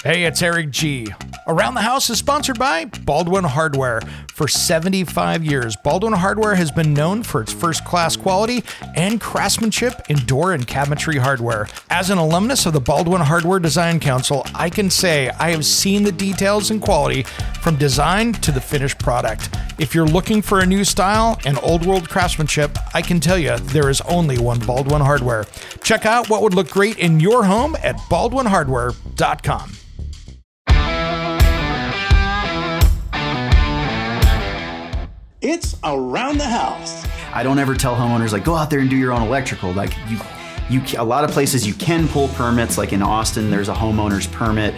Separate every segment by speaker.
Speaker 1: Hey, it's Eric G. Around the House is sponsored by Baldwin Hardware. For 75 years, Baldwin Hardware has been known for its first-class quality and craftsmanship in door and cabinetry hardware. As an alumnus of the Baldwin Hardware Design Council, I can say I have seen the details and quality from design to the finished product. If you're looking for a new style and old-world craftsmanship, I can tell you there is only one Baldwin Hardware. Check out what would look great in your home at baldwinhardware.com.
Speaker 2: It's Around the House.
Speaker 3: I don't ever tell homeowners, like, go out there and do your own electrical. Like, a lot of places you can pull permits. Like in Austin, there's a homeowner's permit.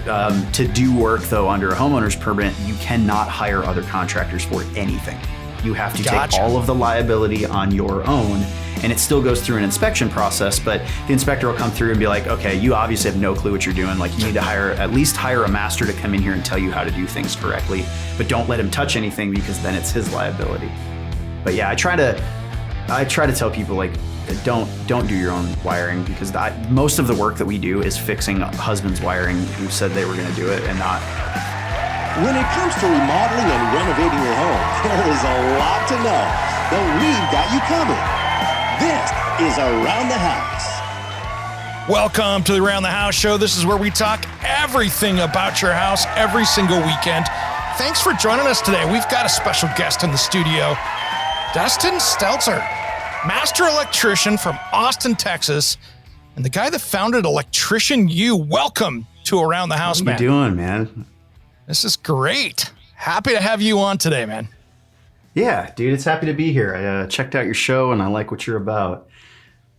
Speaker 3: To do work, though, under a homeowner's permit, you cannot hire other contractors for anything. You have to take all of the liability on your own, and it still goes through an inspection process, but the inspector will come through and be like, okay, you obviously have no clue what you're doing. Like, you need to at least hire a master to come in here and tell you how to do things correctly, but don't let him touch anything because then it's his liability. But yeah, I try to tell people, like, don't do your own wiring, because most of the work that we do is fixing husband's wiring who said they were going to do it and not.
Speaker 2: When it comes to remodeling and renovating your home, there is a lot to know, but we've got you covered. This is Around the House.
Speaker 1: Welcome to the Around the House show. This is where we talk everything about your house every single weekend. Thanks for joining us today. We've got a special guest in the studio, Dustin Stelzer, master electrician from Austin, Texas, and the guy that founded Electrician U. Welcome to Around the House, man.
Speaker 3: How you doing, man?
Speaker 1: This is great. Happy to have you on today, man.
Speaker 3: Yeah, dude, it's happy to be here. I checked out your show and I like what you're about.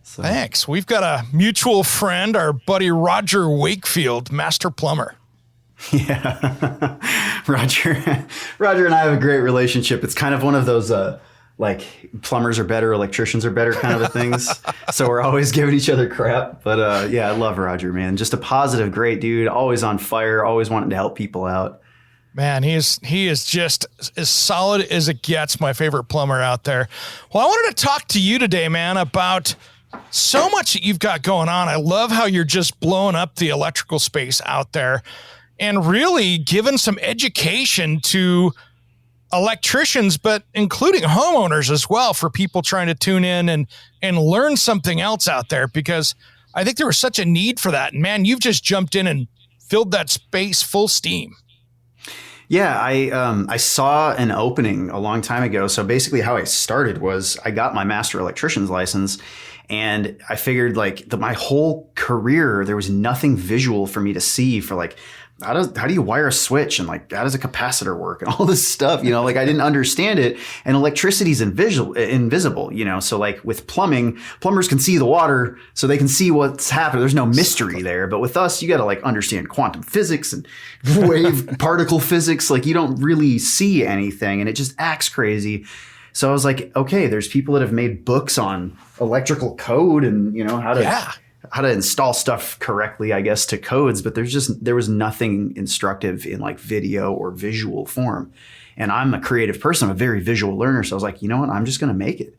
Speaker 3: So.
Speaker 1: Thanks. We've got a mutual friend, our buddy Roger Wakefield, master plumber.
Speaker 3: Yeah, Roger and I have a great relationship. It's kind of one of those like plumbers are better, electricians are better kind of a things. So we're always giving each other crap. But yeah, I love Roger, man. Just a positive, great dude, always on fire, always wanting to help people out.
Speaker 1: Man, he is just as solid as it gets, my favorite plumber out there. Well, I wanted to talk to you today, man, about so much that you've got going on. I love how you're just blowing up the electrical space out there and really giving some education to electricians, but including homeowners as well, for people trying to tune in and learn something else out there, because I think there was such a need for that. And man, you've just jumped in and filled that space full steam.
Speaker 3: Yeah, I saw an opening a long time ago. So basically how I started was I got my master electrician's license, and I figured, like, my whole career, there was nothing visual for me to see for, like, how do you wire a switch, and, like, how does a capacitor work and all this stuff, you know, like, I didn't understand it. And electricity is invisible, you know, so, like, with plumbing, plumbers can see the water, so they can see what's happening. There's no mystery there. But with us, you got to, like, understand quantum physics and wave particle physics. Like, you don't really see anything, and it just acts crazy. So I was like, okay, there's people that have made books on electrical code and, you know, how to install stuff correctly, I guess, to codes, but there was nothing instructive in, like, video or visual form. And I'm a creative person. I'm a very visual learner. So I was like, you know what, I'm just going to make it.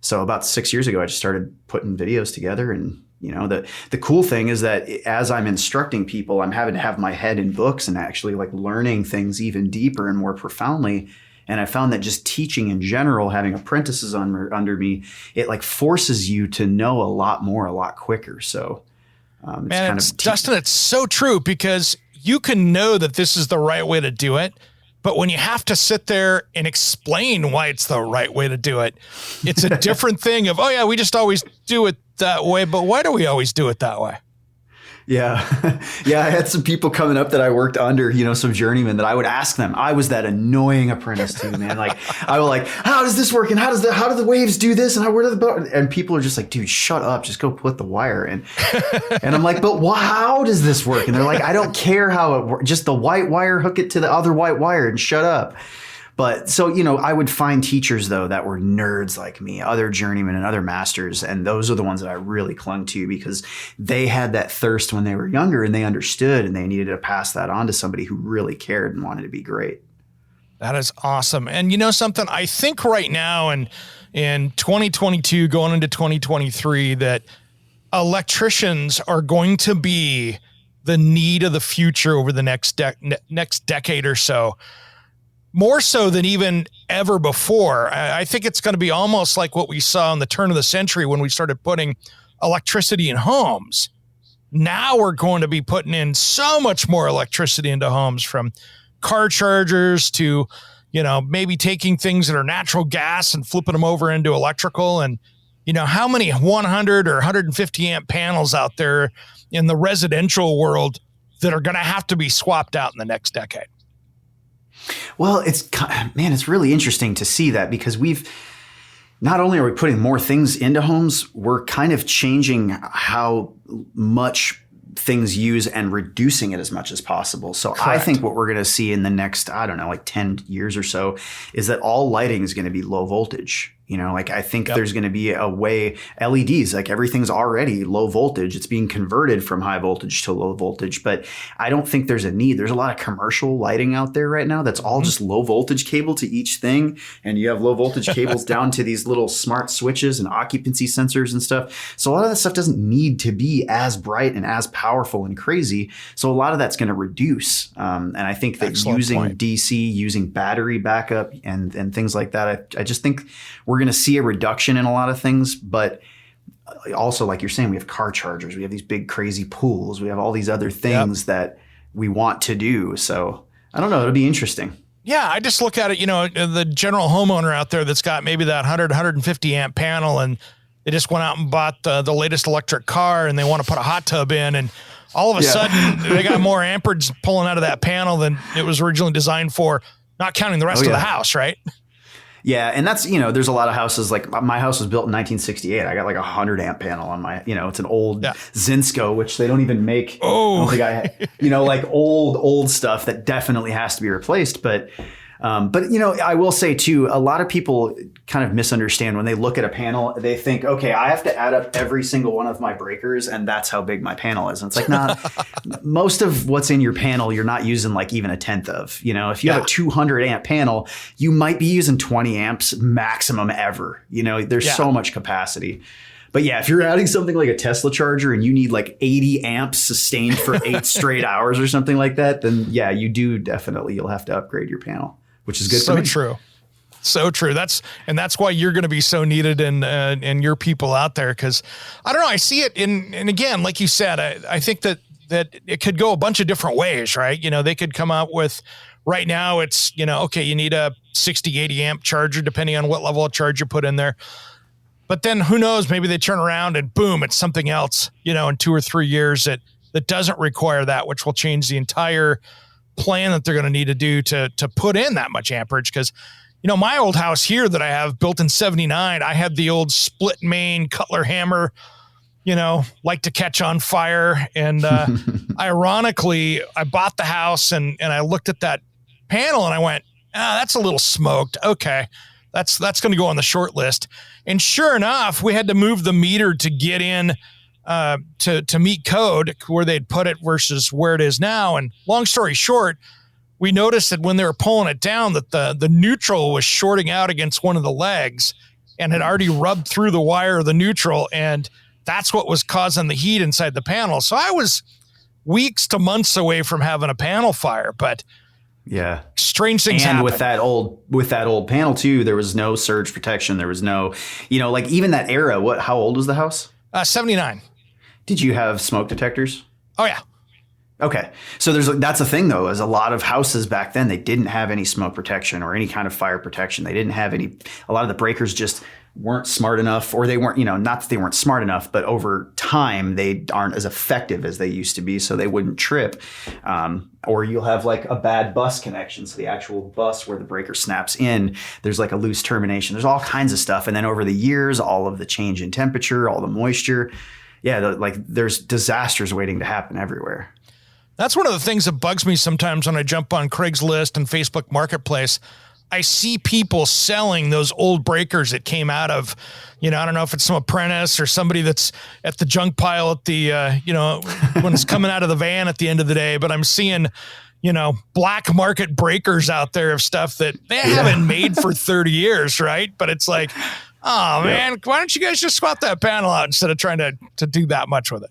Speaker 3: So about 6 years ago, I just started putting videos together. And, you know, the cool thing is that as I'm instructing people, I'm having to have my head in books and actually, like, learning things even deeper and more profoundly. And I found that just teaching in general, having apprentices under me, it, like, forces you to know a lot more, a lot quicker. So,
Speaker 1: Dustin, it's so true, because you can know that this is the right way to do it, but when you have to sit there and explain why it's the right way to do it, it's a different thing of, oh yeah, we just always do it that way, but why do we always do it that way?
Speaker 3: Yeah. Yeah. I had some people coming up that I worked under, you know, some journeymen that I would ask them. I was that annoying apprentice too, man. Like, I was like, how does this work? And how do the waves do this? And where do and people are just like, dude, shut up. Just go put the wire in. And I'm like, but how does this work? And they're like, I don't care how it works. Just the white wire, hook it to the other white wire and shut up. But so, you know, I would find teachers, though, that were nerds like me, other journeymen and other masters. And those are the ones that I really clung to, because they had that thirst when they were younger and they understood, and they needed to pass that on to somebody who really cared and wanted to be great.
Speaker 1: That is awesome. And you know something, I think right now in 2022, going into 2023, that electricians are going to be the need of the future over the next decade or so. More so than even ever before. I think it's going to be almost like what we saw in the turn of the century when we started putting electricity in homes. Now we're going to be putting in so much more electricity into homes, from car chargers to, maybe taking things that are natural gas and flipping them over into electrical. And, how many 100 or 150 amp panels out there in the residential world that are going to have to be swapped out in the next decade?
Speaker 3: Well, it's really interesting to see that, because not only are we putting more things into homes, we're kind of changing how much things use and reducing it as much as possible. So
Speaker 1: Correct.
Speaker 3: I think what we're going to see in the next, 10 years or so is that all lighting is going to be low voltage. I think there's going to be a way, LEDs, like everything's already low voltage. It's being converted from high voltage to low voltage, but I don't think there's a need. There's a lot of commercial lighting out there right now that's all just low voltage cable to each thing. And you have low voltage cables down to these little smart switches and occupancy sensors and stuff. So a lot of that stuff doesn't need to be as bright and as powerful and crazy. So a lot of that's going to reduce. And I think that
Speaker 1: Excellent
Speaker 3: using
Speaker 1: point.
Speaker 3: DC, using battery backup and things like that, I just think we're going to see a reduction in a lot of things. But also, like you're saying, we have car chargers, we have these big crazy pools, we have all these other things that we want to do. So I don't know, it'll be interesting.
Speaker 1: Yeah, I just look at it, the general homeowner out there that's got maybe that 100, 150 amp panel, and they just went out and bought the latest electric car, and they want to put a hot tub in, and all of a sudden they got more amperage pulling out of that panel than it was originally designed for, not counting the rest of the house, right?
Speaker 3: Yeah. And that's, there's a lot of houses, like my house was built in 1968. I got like a 100 amp panel on my, it's an old Zinsco, which they don't even make.
Speaker 1: Oh,
Speaker 3: I don't think like old stuff that definitely has to be replaced. But I will say too, a lot of people kind of misunderstand when they look at a panel. They think, okay, I have to add up every single one of my breakers, and that's how big my panel is. And it's like, nah, most of what's in your panel, you're not using like even a tenth of. If you have a 200 amp panel, you might be using 20 amps maximum ever. There's so much capacity. But yeah, if you're adding something like a Tesla charger and you need like 80 amps sustained for 8 straight hours or something like that, then yeah, you'll have to upgrade your panel, which is good for me.
Speaker 1: So true. That's why you're going to be so needed and your people out there. Cause I don't know. I see it and again, like you said, I think that it could go a bunch of different ways, right? They could come out with, right now it's, okay, you need a 60, 80 amp charger, depending on what level of charge you put in there. But then who knows, maybe they turn around and boom, it's something else, in 2 or 3 years that doesn't require that, which will change the entire plan that they're going to need to do to put in that much amperage. Cause my old house here that I have built in 79, I had the old split main Cutler hammer, like to catch on fire. And ironically, I bought the house and I looked at that panel and I went, that's a little smoked. Okay. That's going to go on the short list. And sure enough, we had to move the meter to get in to meet code where they'd put it versus where it is now. And long story short, we noticed that when they were pulling it down, that the neutral was shorting out against one of the legs and had already rubbed through the wire of the neutral. And that's what was causing the heat inside the panel. So I was weeks to months away from having a panel fire, but
Speaker 3: yeah,
Speaker 1: strange things happen.
Speaker 3: And with that old panel too, there was no surge protection. There was no, like even that era. How old was the house?
Speaker 1: 79.
Speaker 3: Did you have smoke detectors?
Speaker 1: Oh yeah.
Speaker 3: Okay. So that's the thing though, is a lot of houses back then, they didn't have any smoke protection or any kind of fire protection. They didn't have a lot of the breakers just weren't smart enough, or they weren't, not that they weren't smart enough, but over time they aren't as effective as they used to be. So they wouldn't trip. Or you'll have like a bad bus connection. So the actual bus where the breaker snaps in, there's like a loose termination. There's all kinds of stuff. And then over the years, all of the change in temperature, all the moisture, there's disasters waiting to happen everywhere.
Speaker 1: That's one of the things that bugs me sometimes when I jump on Craigslist and Facebook Marketplace. I see people selling those old breakers that came out of, I don't know if it's some apprentice or somebody that's at the junk pile at the, when it's coming out of the van at the end of the day. But I'm seeing, black market breakers out there of stuff that they haven't made for 30 years, right? But it's like, oh man, why don't you guys just swap that panel out instead of trying to do that much with it?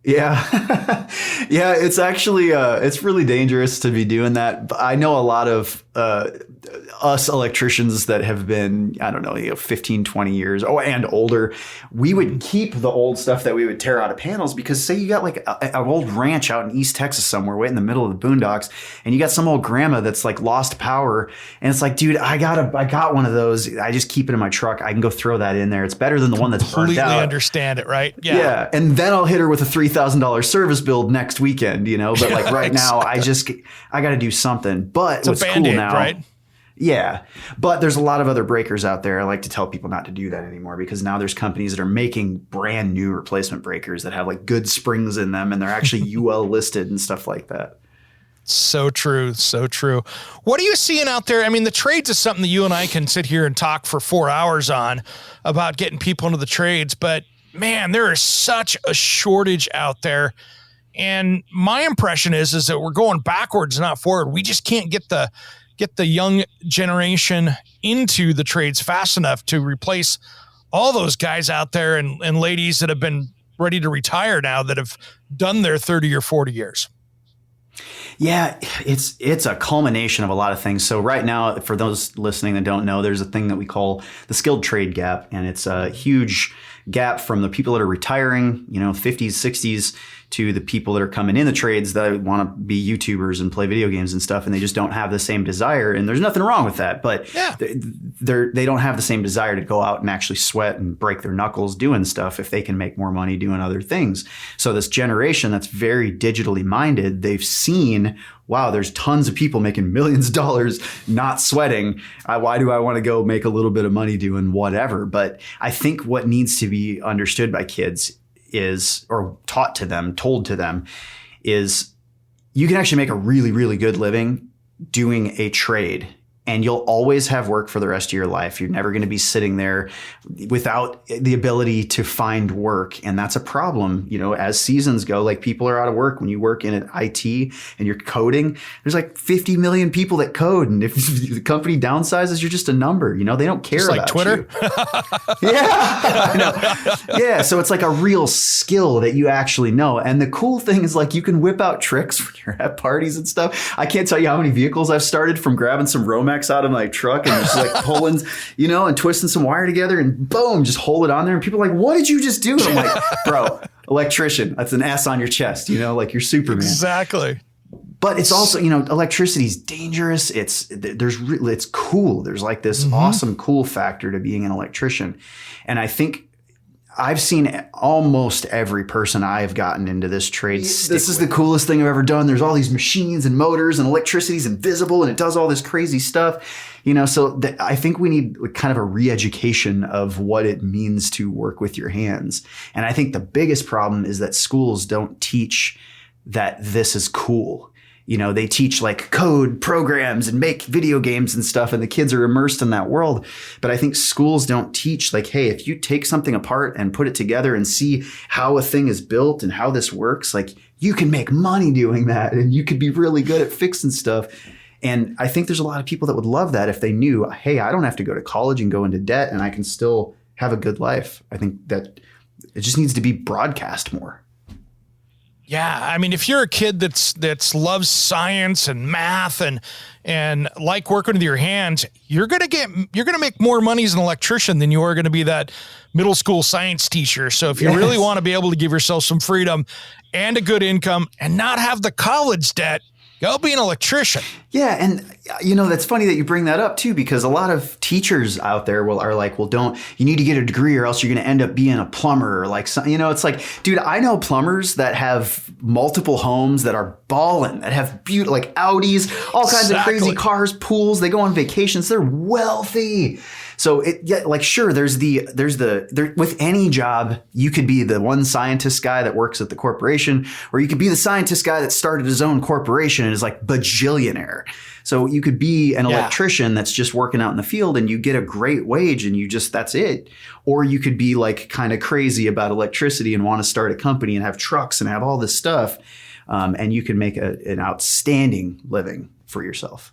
Speaker 3: Yeah. Yeah, it's actually it's really dangerous to be doing that. But I know a lot of us electricians that have been, I don't know, 15, 20 years and older. We would keep the old stuff that we would tear out of panels because say you got like an old ranch out in East Texas somewhere, way in the middle of the boondocks, and you got some old grandma that's like lost power, and it's like, dude, I got one of those. I just keep it in my truck. I can go throw that in there. It's better than the one that's burnt out.
Speaker 1: Completely understand it, right?
Speaker 3: Yeah. And then I'll hit her with a $3,000 service bill next weekend, But like right now, I got to do something. But
Speaker 1: it's
Speaker 3: what's
Speaker 1: a
Speaker 3: cool
Speaker 1: Band-Aid,
Speaker 3: now,
Speaker 1: right?
Speaker 3: Yeah. But there's a lot of other breakers out there. I like to tell people not to do that anymore because now there's companies that are making brand new replacement breakers that have like good springs in them and they're actually UL listed and stuff like that.
Speaker 1: So true. So true. What are you seeing out there? I mean, the trades is something that you and I can sit here and talk for 4 hours on about getting people into the trades. But man, there is such a shortage out there. And my impression is that we're going backwards, not forward. We just can't get the young generation into the trades fast enough to replace all those guys out there and ladies that have been ready to retire now that have done their 30 or 40 years.
Speaker 3: Yeah, it's a culmination of a lot of things. So right now, for those listening that don't know, there's a thing that we call the skilled trade gap, and it's a huge gap from the people that are retiring, 50s, 60s, to the people that are coming in the trades that want to be YouTubers and play video games and stuff, and they just don't have the same desire. And there's nothing wrong with that, but they don't have the same desire to go out and actually sweat and break their knuckles doing stuff if they can make more money doing other things. So this generation that's very digitally minded, they've seen, wow, there's tons of people making millions of dollars not sweating. Why do I want to go make a little bit of money doing whatever? But I think what needs to be understood by kids is, or told to them, is you can actually make a really, really good living doing a trade. And you'll always have work for the rest of your life. You're never going to be sitting there without the ability to find work. And that's a problem, as seasons go, like people are out of work. When you work in an IT and you're coding, there's like 50 million people that code. And if the company downsizes, you're just a number, they don't care
Speaker 1: just
Speaker 3: about
Speaker 1: like Twitter.
Speaker 3: Yeah. I know. Yeah. So it's like a real skill that you actually know. And the cool thing is like you can whip out tricks when you're at parties and stuff. I can't tell you how many vehicles I've started from grabbing some Romex out of my truck and just like pulling, and twisting some wire together and boom, just hold it on there. And people are like, what did you just do? And I'm like, bro, electrician, that's an S on your chest, like you're Superman.
Speaker 1: Exactly.
Speaker 3: But it's also, electricity is dangerous. It's cool. There's like this awesome cool factor to being an electrician. And I think I've seen almost every person I've gotten into this trade. This is the coolest thing I've ever done. There's all these machines and motors and electricity is invisible and it does all this crazy stuff. So I think we need kind of a re-education of what it means to work with your hands. And I think the biggest problem is that schools don't teach that this is cool. They teach like code programs and make video games and stuff, and the kids are immersed in that world. But I think schools don't teach like, hey, if you take something apart and put it together and see how a thing is built and how this works, like you can make money doing that and you could be really good at fixing stuff. And I think there's a lot of people that would love that if they knew, hey, I don't have to go to college and go into debt and I can still have a good life. I think that it just needs to be broadcast more.
Speaker 1: Yeah, I mean, if you're a kid that's loves science and math and like working with your hands, you're gonna make more money as an electrician than you are gonna be that middle school science teacher. So if you really want to be able to give yourself some freedom and a good income and not have the college debt, go be an electrician. Yeah, and
Speaker 3: that's funny that you bring that up too, because a lot of teachers out there are like, well, you need to get a degree or else you're going to end up being a plumber or like, it's like, dude, I know plumbers that have multiple homes that are balling, that have beautiful, like Audis, all kinds of crazy cars, pools. They go on vacations. They're wealthy. So sure, there's with any job, you could be the one scientist guy that works at the corporation, or you could be the scientist guy that started his own corporation and is like bajillionaire. So you could be an electrician that's just working out in the field and you get a great wage and that's it. Or you could be like kind of crazy about electricity and want to start a company and have trucks and have all this stuff. And you can make an outstanding living for yourself.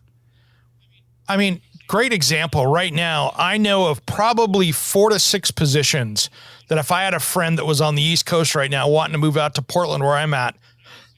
Speaker 1: I mean, great example. Right now, I know of probably 4 to 6 positions that if I had a friend that was on the East Coast right now wanting to move out to Portland where I'm at,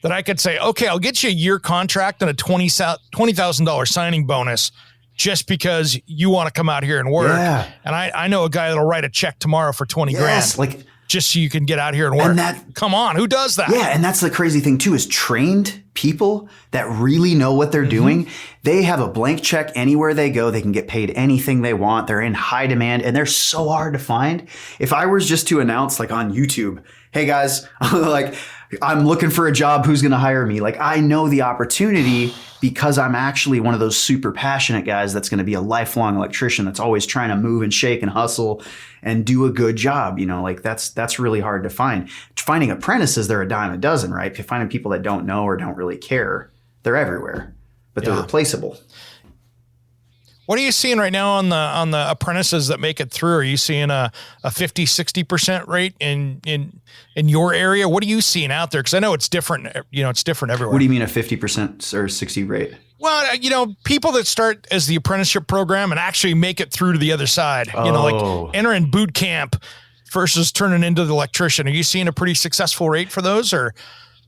Speaker 1: that I could say, okay, I'll get you a year contract and a $20,000 signing bonus just because you want to come out here and work.
Speaker 3: Yeah.
Speaker 1: And I know a guy that'll write a check tomorrow for 20 grand.
Speaker 3: Like,
Speaker 1: just so you can get out here and work. And come on, who does that?
Speaker 3: Yeah, and that's the crazy thing too, is trained people that really know what they're doing. They have a blank check anywhere they go. They can get paid anything they want. They're in high demand and they're so hard to find. If I was just to announce like on YouTube, hey guys, like I'm looking for a job, who's going to hire me? Like I know the opportunity because I'm actually one of those super passionate guys that's going to be a lifelong electrician that's always trying to move and shake and hustle and do a good job. You know, like that's really hard to find. Finding apprentices, they're a dime a dozen, right? If you're finding people that don't know or don't really care, they're everywhere, but they're replaceable.
Speaker 1: What are you seeing right now on the apprentices that make it through? Are you seeing a 50, 60% rate in your area? What are you seeing out there? Because I know it's different. You know, it's different everywhere.
Speaker 3: What do you mean a 50% or 60 rate?
Speaker 1: Well, you know, people that start as the apprenticeship program and actually make it through to the other side, you know, like entering boot camp versus turning into the electrician. Are you seeing a pretty successful rate for those? Or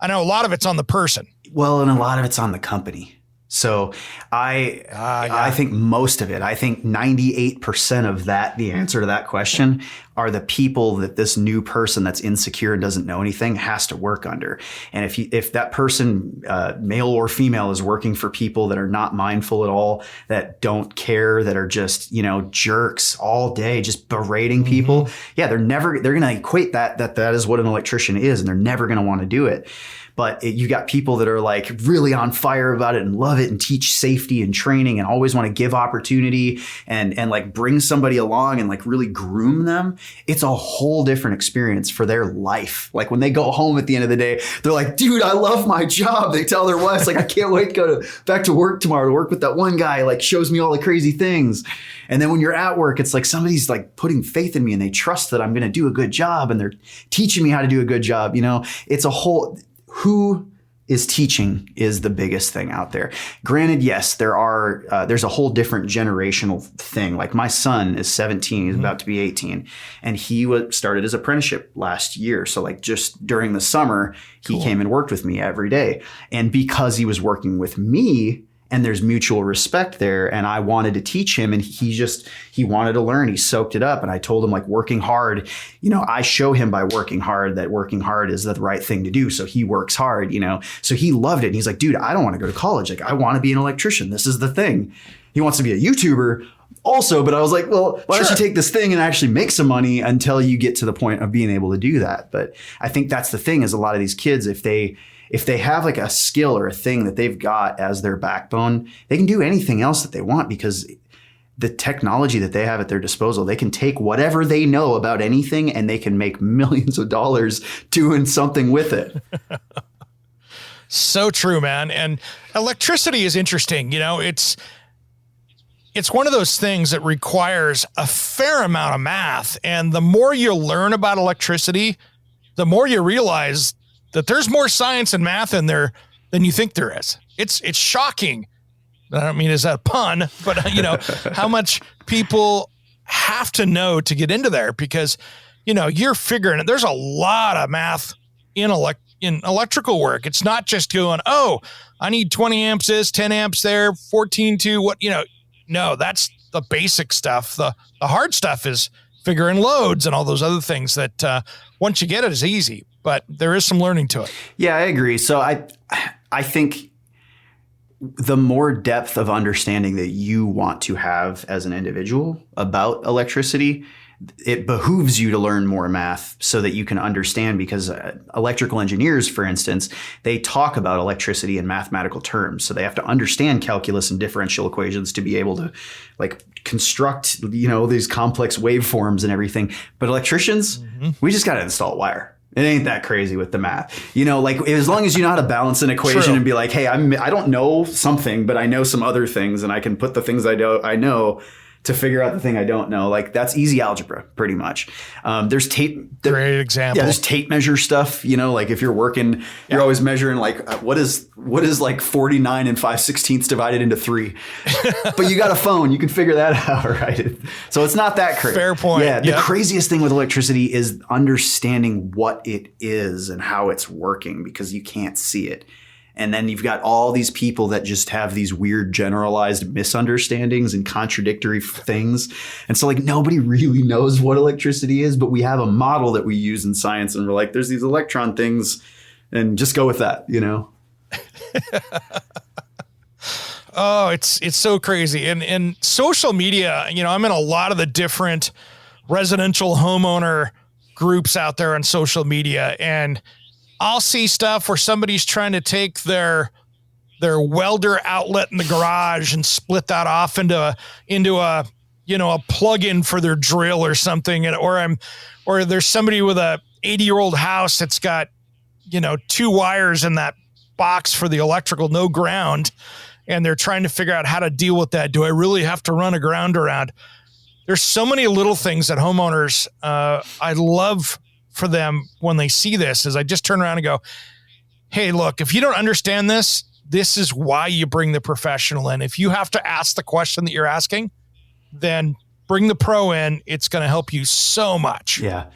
Speaker 1: I know a lot of it's on the person.
Speaker 3: Well, and a lot of it's on the company. So I think most of it, I think 98% of that, the answer to that question are the people that this new person that's insecure and doesn't know anything has to work under. And if that person, male or female, is working for people that are not mindful at all, that don't care, that are just, you know, jerks all day, just berating people. Yeah, they're going to equate that is what an electrician is, and they're never going to want to do it. But you got people that are like really on fire about it and love it and teach safety and training and always want to give opportunity and like bring somebody along and like really groom them. It's a whole different experience for their life. Like when they go home at the end of the day, they're like, dude, I love my job. They tell their wives, like, I can't wait to go back to work tomorrow to work with that one guy, like shows me all the crazy things. And then when you're at work, it's like somebody's like putting faith in me and they trust that I'm going to do a good job and they're teaching me how to do a good job. You know, it's a whole... Who is teaching is the biggest thing out there. Granted, yes, there's a whole different generational thing. Like my son is 17, he's about to be 18, and he started his apprenticeship last year. So like just during the summer, he came and worked with me every day. And because he was working with me, and there's mutual respect there. And I wanted to teach him and he wanted to learn. He soaked it up. And I told him like working hard, you know, I show him by working hard that working hard is the right thing to do. So he works hard, you know, so he loved it. And he's like, dude, I don't want to go to college. Like I want to be an electrician. This is the thing. He wants to be a YouTuber also. But I was like, well, why don't you take this thing and actually make some money until you get to the point of being able to do that? But I think that's the thing is a lot of these kids, if they have like a skill or a thing that they've got as their backbone, they can do anything else that they want because the technology that they have at their disposal, they can take whatever they know about anything and they can make millions of dollars doing something with it.
Speaker 1: So true, man. And electricity is interesting. You know, it's one of those things that requires a fair amount of math. And the more you learn about electricity, the more you realize that there's more science and math in there than you think there is. It's shocking. I don't mean, is that a pun, but you know, how much people have to know to get into there because, you know, you're figuring it. There's a lot of math in electrical work. It's not just going, oh, I need 20 amps this, 10 amps there, 14 to what, you know, no, that's the basic stuff. The hard stuff is figuring loads and all those other things that once you get it is easy. But there is some learning to it.
Speaker 3: Yeah, I agree. So I think the more depth of understanding that you want to have as an individual about electricity, it behooves you to learn more math so that you can understand because electrical engineers, for instance, they talk about electricity in mathematical terms. So they have to understand calculus and differential equations to be able to like construct, you know, these complex waveforms and everything. But electricians, we just got to install wire. It ain't that crazy with the math. You know, like as long as you know how to balance an equation and be like, hey, I don't know something, but I know some other things and I can put the things I know to figure out the thing I don't know. Like that's easy algebra, pretty much. There's tape.
Speaker 1: Great example.
Speaker 3: Yeah, there's tape measure stuff. You know, like if you're working, you're always measuring like what is like 49 and 5/16 divided into 3. But you got a phone, you can figure that out, right? So it's not that crazy.
Speaker 1: Fair point.
Speaker 3: Yeah, the craziest thing with electricity is understanding what it is and how it's working because you can't see it. And then you've got all these people that just have these weird generalized misunderstandings and contradictory things. And so like nobody really knows what electricity is, but we have a model that we use in science and we're like, there's these electron things and just go with that, you know?
Speaker 1: Oh, it's so crazy. And social media, you know, I'm in a lot of the different residential homeowner groups out there on social media, and I'll see stuff where somebody's trying to take their welder outlet in the garage and split that off into a you know, a plug-in for their drill or something, or there's somebody with a 80-year-old house that's got, you know, 2 wires in that box for the electrical, no ground, and they're trying to figure out how to deal with that. Do I really have to run a ground around? There's so many little things that homeowners, I love for them when they see this is I just turn around and go, hey, look, if you don't understand this, this is why you bring the professional in. If you have to ask the question that you're asking, then bring the pro in. It's going to help you so much.
Speaker 3: Yeah.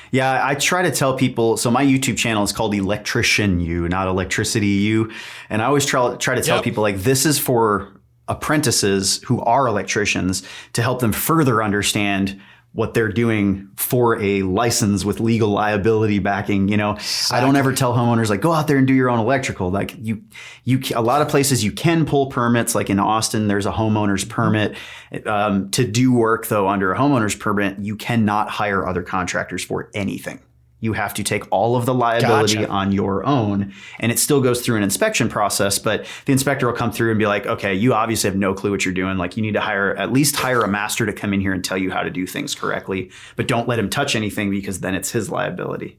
Speaker 3: Yeah, I try to tell people, so my YouTube channel is called Electrician U, not Electricity U. And I always try to tell people like this is for apprentices who are electricians to help them further understand what they're doing for a license with legal liability backing. You know, exactly. I don't ever tell homeowners like, go out there and do your own electrical. Like a lot of places you can pull permits. Like in Austin, there's a homeowner's permit. To do work though, under a homeowner's permit, you cannot hire other contractors for anything. You have to take all of the liability on your own, and it still goes through an inspection process, but the inspector will come through and be like, okay, you obviously have no clue what you're doing. Like you need to at least hire a master to come in here and tell you how to do things correctly, but don't let him touch anything because then it's his liability.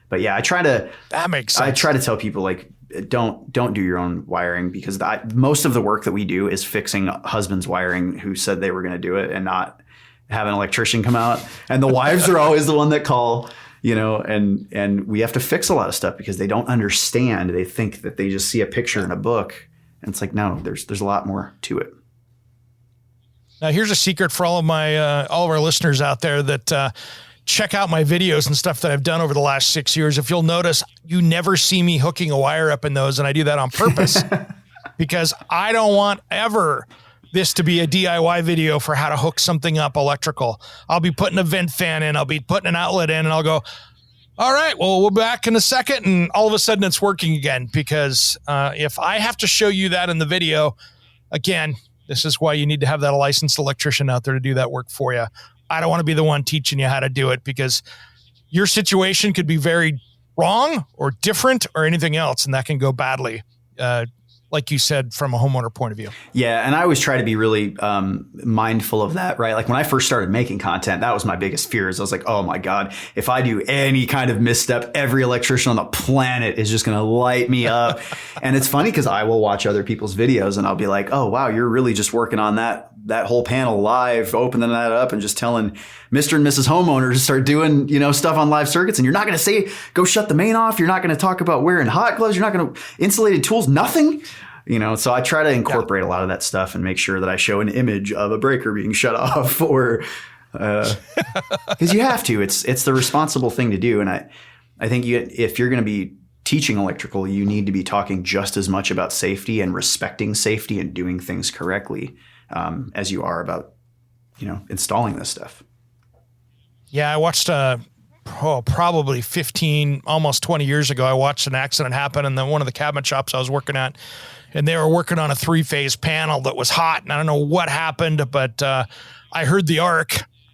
Speaker 3: But yeah, that makes sense. I try to tell people like, don't do your own wiring because most of the work that we do is fixing husband's wiring who said they were going to do it and not have an electrician come out. And the wives are always the one that call. You know, and we have to fix a lot of stuff because they don't understand. They think that they just see a picture in a book. And it's like, no, there's a lot more to it.
Speaker 1: Now, here's a secret for all of our listeners out there that check out my videos and stuff that I've done over the last 6 years. If you'll notice, you never see me hooking a wire up in those. And I do that on purpose because I don't want ever this to be a DIY video for how to hook something up electrical. I'll be putting a vent fan in, I'll be putting an outlet in, and I'll go, all right, well, we'll be back in a second. And all of a sudden it's working again because if I have to show you that in the video, again, this is why you need to have that licensed electrician out there to do that work for you. I don't want to be the one teaching you how to do it because your situation could be very wrong or different or anything else, and that can go badly. Like you said, from a homeowner point of view. Yeah.
Speaker 3: And I always try to be really mindful of that, right? Like when I first started making content, that was my biggest fear is I was like, oh my God, if I do any kind of misstep, every electrician on the planet is just going to light me up. And it's funny because I will watch other people's videos and I'll be like, oh, wow, you're really just working on that whole panel live, opening that up and just telling Mr. and Mrs. homeowners to start doing, you know, stuff on live circuits. And you're not going to say, go shut the main off. You're not going to talk about wearing hot gloves. You're not going to insulated tools, nothing. You know, so I try to incorporate a lot of that stuff and make sure that I show an image of a breaker being shut off or because you have to. It's the responsible thing to do. And I think if you're going to be teaching electrical, you need to be talking just as much about safety and respecting safety and doing things correctly as you are about, you know, installing this stuff. Yeah, I watched probably 15, almost 20 years ago, I watched an accident happen in one of the cabinet shops I was working at. And they were working on a 3-phase panel that was hot. And I don't know what happened, but I heard the arc.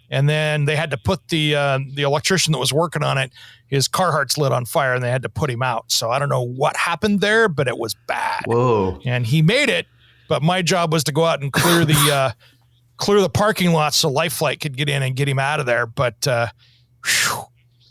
Speaker 3: And then they had to put the electrician that was working on it, his Carhartt's lit on fire, and they had to put him out. So I don't know what happened there, but it was bad. Whoa! And he made it, but my job was to go out and clear the parking lot so Life Flight could get in and get him out of there. But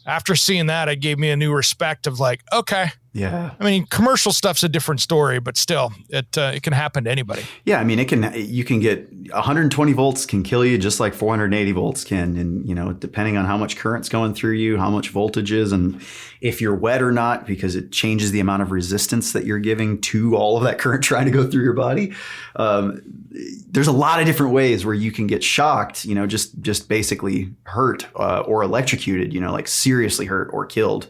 Speaker 3: after seeing that, it gave me a new respect of like, okay, Yeah.
Speaker 1: I mean, commercial stuff's a different story, but still, it can happen to anybody.
Speaker 3: Yeah, I mean, you can get 120 volts can kill you just like 480 volts can. And, you know, depending on how much current's going through you, how much voltage is, and if you're wet or not, because it changes the amount of resistance that you're giving to all of that current trying to go through your body. There's a lot of different ways where you can get shocked, you know, just basically hurt or electrocuted, you know, like seriously hurt or killed.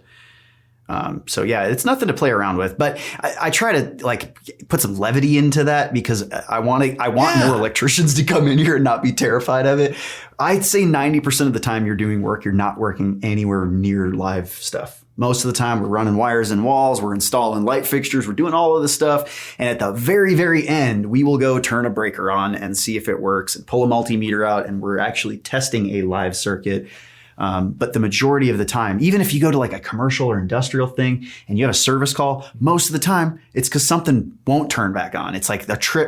Speaker 3: So yeah, it's nothing to play around with, but I try to like put some levity into that because I want more electricians to come in here and not be terrified of it. I'd say 90% of the time you're doing work, you're not working anywhere near live stuff. Most of the time we're running wires and walls, we're installing light fixtures, we're doing all of this stuff. And at the very, very end, we will go turn a breaker on and see if it works and pull a multimeter out. And we're actually testing a live circuit. But the majority of the time, even if you go to like a commercial or industrial thing and you have a service call, most of the time it's because something won't turn back on. It's like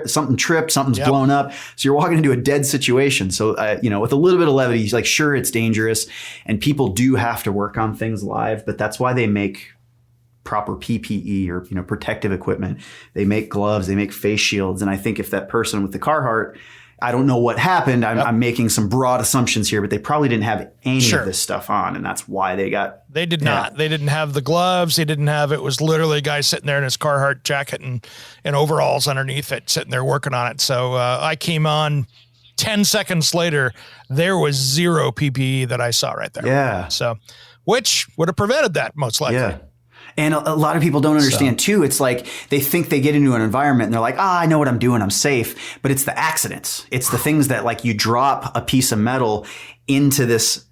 Speaker 3: something tripped, something's blown up. So you're walking into a dead situation. So, you know, with a little bit of levity, like, sure, it's dangerous and people do have to work on things live, but that's why they make proper PPE or, you know, protective equipment. They make gloves, they make face shields. And I think if that person with the Carhartt, I don't know what happened. I'm making some broad assumptions here, but they probably didn't have any of this stuff on. And that's why they did
Speaker 1: not. They didn't have the gloves. They didn't have, it was literally a guy sitting there in his Carhartt jacket and overalls underneath it, sitting there working on it. So I came on 10 seconds later, there was zero PPE that I saw right there.
Speaker 3: Yeah.
Speaker 1: So, which would have prevented that most likely.
Speaker 3: Yeah. And a lot of people don't understand too. It's like they think they get into an environment and they're like, I know what I'm doing. I'm safe. But it's the accidents. It's the things that like you drop a piece of metal into this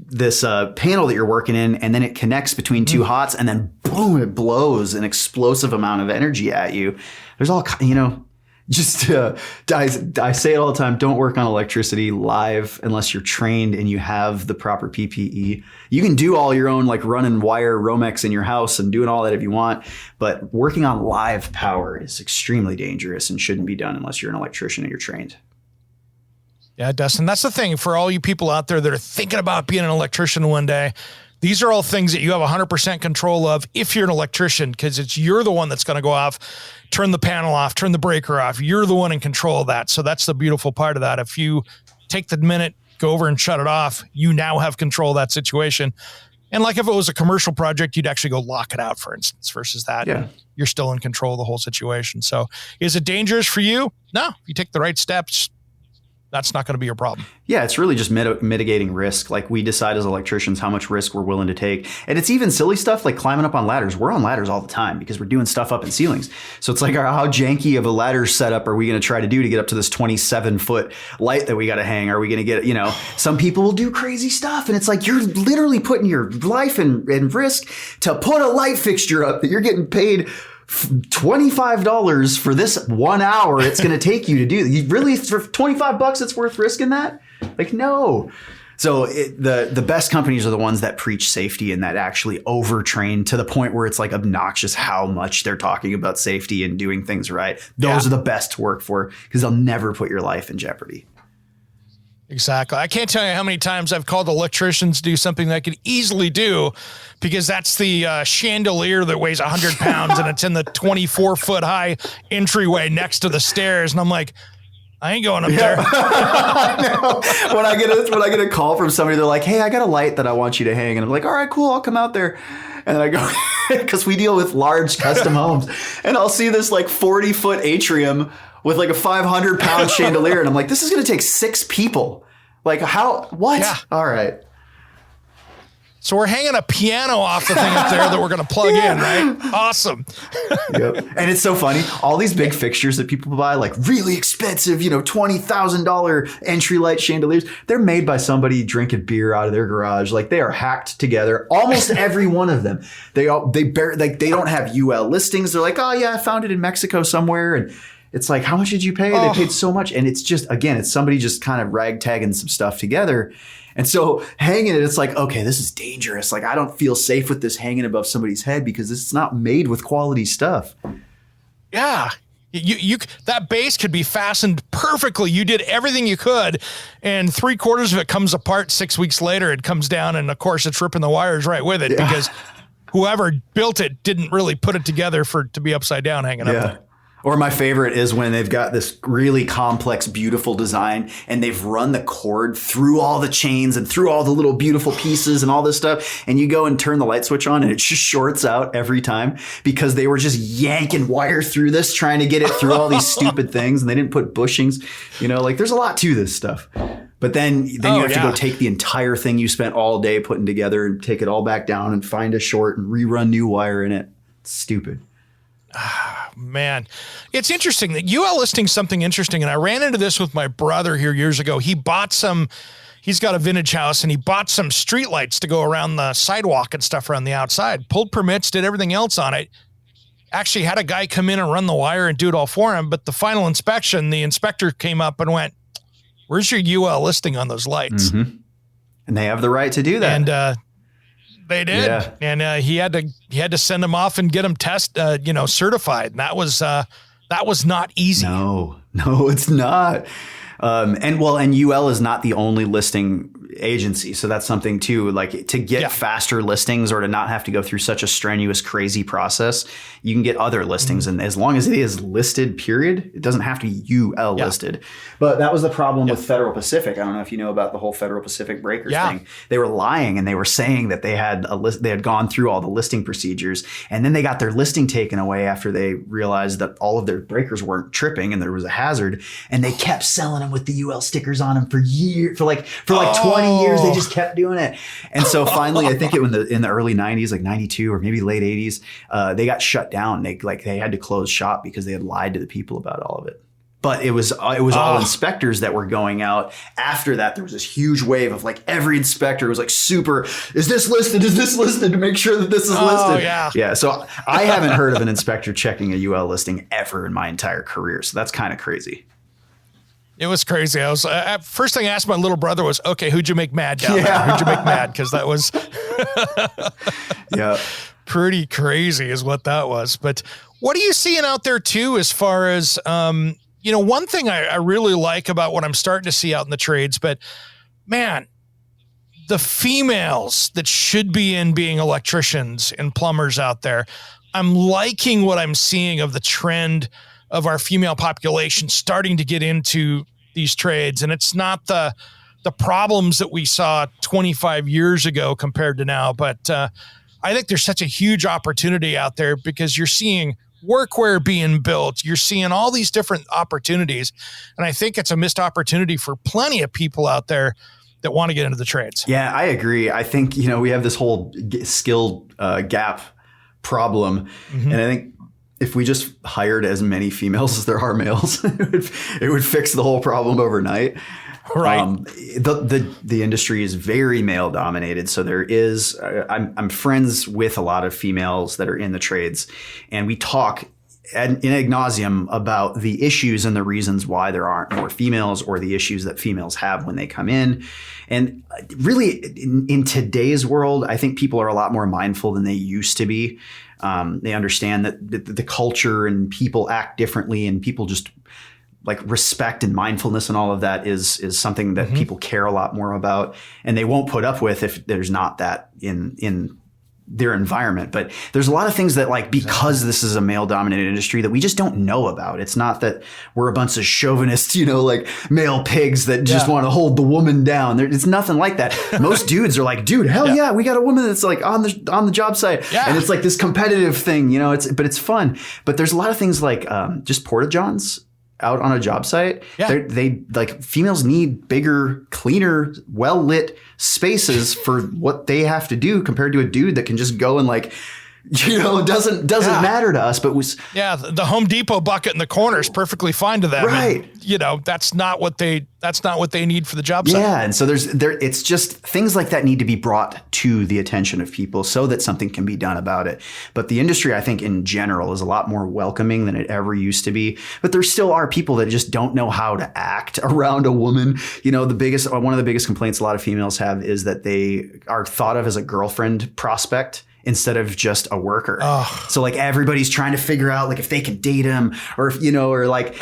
Speaker 3: panel that you're working in, and then it connects between two hots, and then boom, it blows an explosive amount of energy at you. There's all, you know, just I say it all the time. Don't work on electricity live unless you're trained and you have the proper PPE. You can do all your own, like running wire Romex in your house and doing all that if you want. But working on live power is extremely dangerous and shouldn't be done unless you're an electrician and you're trained.
Speaker 1: Yeah, Dustin, that's the thing for all you people out there that are thinking about being an electrician one day. These are all things that you have 100% control of if you're an electrician, because you're the one that's going to go off, turn the panel off, turn the breaker off. You're the one in control of that. So that's the beautiful part of that. If you take the minute, go over and shut it off, you now have control of that situation. And like if it was a commercial project, you'd actually go lock it out, for instance, versus that. Yeah. You're still in control of the whole situation. So is it dangerous for you? No. If you take the right steps, that's not going to be your problem.
Speaker 3: Yeah, it's really just mitigating risk. Like we decide as electricians how much risk we're willing to take. And it's even silly stuff like climbing up on ladders. We're on ladders all the time because we're doing stuff up in ceilings. So it's like, how janky of a ladder setup are we going to try to do to get up to this 27-foot light that we got to hang? Are we going to get, you know, some people will do crazy stuff. And it's like, you're literally putting your life in risk to put a light fixture up that you're getting paid $25 for this 1 hour it's going to take you to do. You really, for $25 it's worth risking that? Like, no. So the best companies are the ones that preach safety and that actually overtrain to the point where it's like obnoxious how much they're talking about safety and doing things right. Those are the best to work for because they'll never put your life in jeopardy.
Speaker 1: Exactly. I can't tell you how many times I've called electricians to do something that I could easily do because that's the chandelier that weighs 100 pounds and it's in the 24-foot high entryway next to the stairs. And I'm like, I ain't going up there.
Speaker 3: I know. When I get a call from somebody, they're like, hey, I got a light that I want you to hang. And I'm like, all right, cool. I'll come out there. And then I go, because we deal with large custom homes, and I'll see this like 40-foot atrium with like a 500-pound chandelier. And I'm like, this is going to take 6 people. Like how, what? Yeah. All right.
Speaker 1: So we're hanging a piano off the thing up there that we're going to plug in, right? Awesome.
Speaker 3: Yep. And it's so funny. All these big fixtures that people buy, like really expensive, you know, $20,000 entry light chandeliers, they're made by somebody drinking beer out of their garage. Like they are hacked together. Almost every one of them. They don't have UL listings. They're like, oh yeah, I found it in Mexico somewhere. And it's like, how much did you pay? They paid so much. And it's just, again, it's somebody just kind of ragtagging some stuff together. And so hanging it, it's like, okay, this is dangerous. Like, I don't feel safe with this hanging above somebody's head because it's not made with quality stuff.
Speaker 1: Yeah. You that base could be fastened perfectly. You did everything you could, and 3/4 of it comes apart 6 weeks later. It comes down, and of course, it's ripping the wires right with it because whoever built it didn't really put it together to be upside down hanging up there.
Speaker 3: Or my favorite is when they've got this really complex, beautiful design and they've run the cord through all the chains and through all the little beautiful pieces and all this stuff. And you go and turn the light switch on and it just shorts out every time because they were just yanking wire through this, trying to get it through all these stupid things. And they didn't put bushings, like there's a lot to this stuff. But then you have to go take the entire thing you spent all day putting together and take it all back down and find a short and rerun new wire in it. It's stupid.
Speaker 1: Man, it's interesting that UL listing something interesting. And I ran into this with my brother here years ago. He's got a vintage house and he bought some streetlights to go around the sidewalk and stuff around the outside, pulled permits, did everything else on it. Actually had a guy come in and run the wire and do it all for him. But the final inspection, the inspector came up and went, "Where's your UL listing on those lights?"
Speaker 3: Mm-hmm. And they have the right to do that.
Speaker 1: And, they did, and he had to send them off and get them certified. And that was not easy.
Speaker 3: No, it's not. And UL is not the only listing agency, so that's something too. Like to get faster listings or to not have to go through such a strenuous, crazy process, you can get other listings, and as long as it is listed, period, it doesn't have to be UL listed. But that was the problem with Federal Pacific. I don't know if you know about the whole Federal Pacific breakers thing. They were lying and they were saying that they had they had gone through all the listing procedures, and then they got their listing taken away after they realized that all of their breakers weren't tripping and there was a hazard, and they kept selling them with the UL stickers on them for years, for like 20 years. They just kept doing it. And so finally, I think in the early 90s, like 92 or maybe late 80s, they got shut down. They had to close shop because they had lied to the people about all of it. But it was all inspectors that were going out. After that, there was this huge wave of like every inspector was like, super, is this listed? Is this listed, to make sure that this is listed? Yeah. So I haven't heard of an inspector checking a UL listing ever in my entire career. So that's kind of crazy.
Speaker 1: It was crazy. I was first thing I asked my little brother was, "Okay, who'd you make mad down there? Who'd you make mad?" Because that was pretty crazy, is what that was. But what are you seeing out there too, as far as one thing I really like about what I'm starting to see out in the trades, but man, the females that should be in being electricians and plumbers out there, I'm liking what I'm seeing of the trend of our female population starting to get into these trades. And it's not the problems that we saw 25 years ago compared to now. But I think there's such a huge opportunity out there because you're seeing workwear being built. You're seeing all these different opportunities. And I think it's a missed opportunity for plenty of people out there that want to get into the trades. Yeah,
Speaker 3: I agree. I think, we have this whole skill gap problem. Mm-hmm. And I think if we just hired as many females as there are males, it would fix the whole problem overnight.
Speaker 1: Right.
Speaker 3: The industry is very male dominated. So there is, I'm friends with a lot of females that are in the trades, and we talk in nauseam about the issues and the reasons why there aren't more females, or the issues that females have when they come in. And really in today's world, I think people are a lot more mindful than they used to be. They understand that the culture and people act differently, and people just like respect and mindfulness and all of that is something that people care a lot more about, and they won't put up with if there's not that in their environment. But there's a lot of things that, like, because this is a male dominated industry, that we just don't know about. It's not that we're a bunch of chauvinists, like male pigs that just want to hold the woman down. It's nothing like that. Most dudes are like, dude, hell yeah, we got a woman that's like on the job site. Yeah. And it's like this competitive thing, but it's fun. But there's a lot of things like just porta-johns out on a job site. Yeah. They like, females need bigger, cleaner, well-lit spaces for what they have to do compared to a dude that can just go and like, it doesn't matter to us, but
Speaker 1: the Home Depot bucket in the corner is perfectly fine to them.
Speaker 3: Right.
Speaker 1: And, that's not what they need for the job site.
Speaker 3: Yeah. And so it's just things like that need to be brought to the attention of people so that something can be done about it. But the industry, I think in general, is a lot more welcoming than it ever used to be. But there still are people that just don't know how to act around a woman. One of the biggest complaints a lot of females have is that they are thought of as a girlfriend prospect instead of just a worker. So like everybody's trying to figure out like if they can date him or if, or like,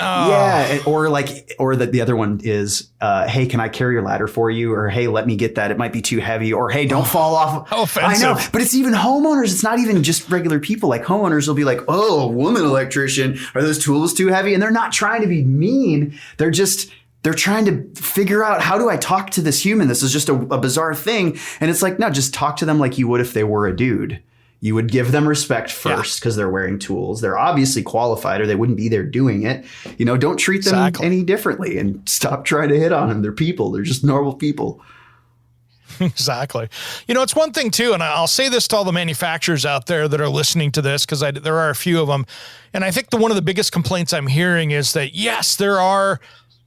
Speaker 3: or the other one is, hey, can I carry your ladder for you? Or, hey, let me get that. It might be too heavy. Or, hey, don't fall off.
Speaker 1: How offensive.
Speaker 3: I know, but it's even homeowners. It's not even just regular people. Like homeowners will be like, oh, woman electrician, are those tools too heavy? And they're not trying to be mean. They're trying to figure out, how do I talk to this human? This is just a bizarre thing. And it's like, no, just talk to them like you would if they were a dude. You would give them respect first because they're wearing tools. They're obviously qualified or they wouldn't be there doing it. Don't treat them any differently and stop trying to hit on them. They're people. They're just normal people.
Speaker 1: Exactly. It's one thing too, and I'll say this to all the manufacturers out there that are listening to this, because there are a few of them. And I think one of the biggest complaints I'm hearing is that, yes, there are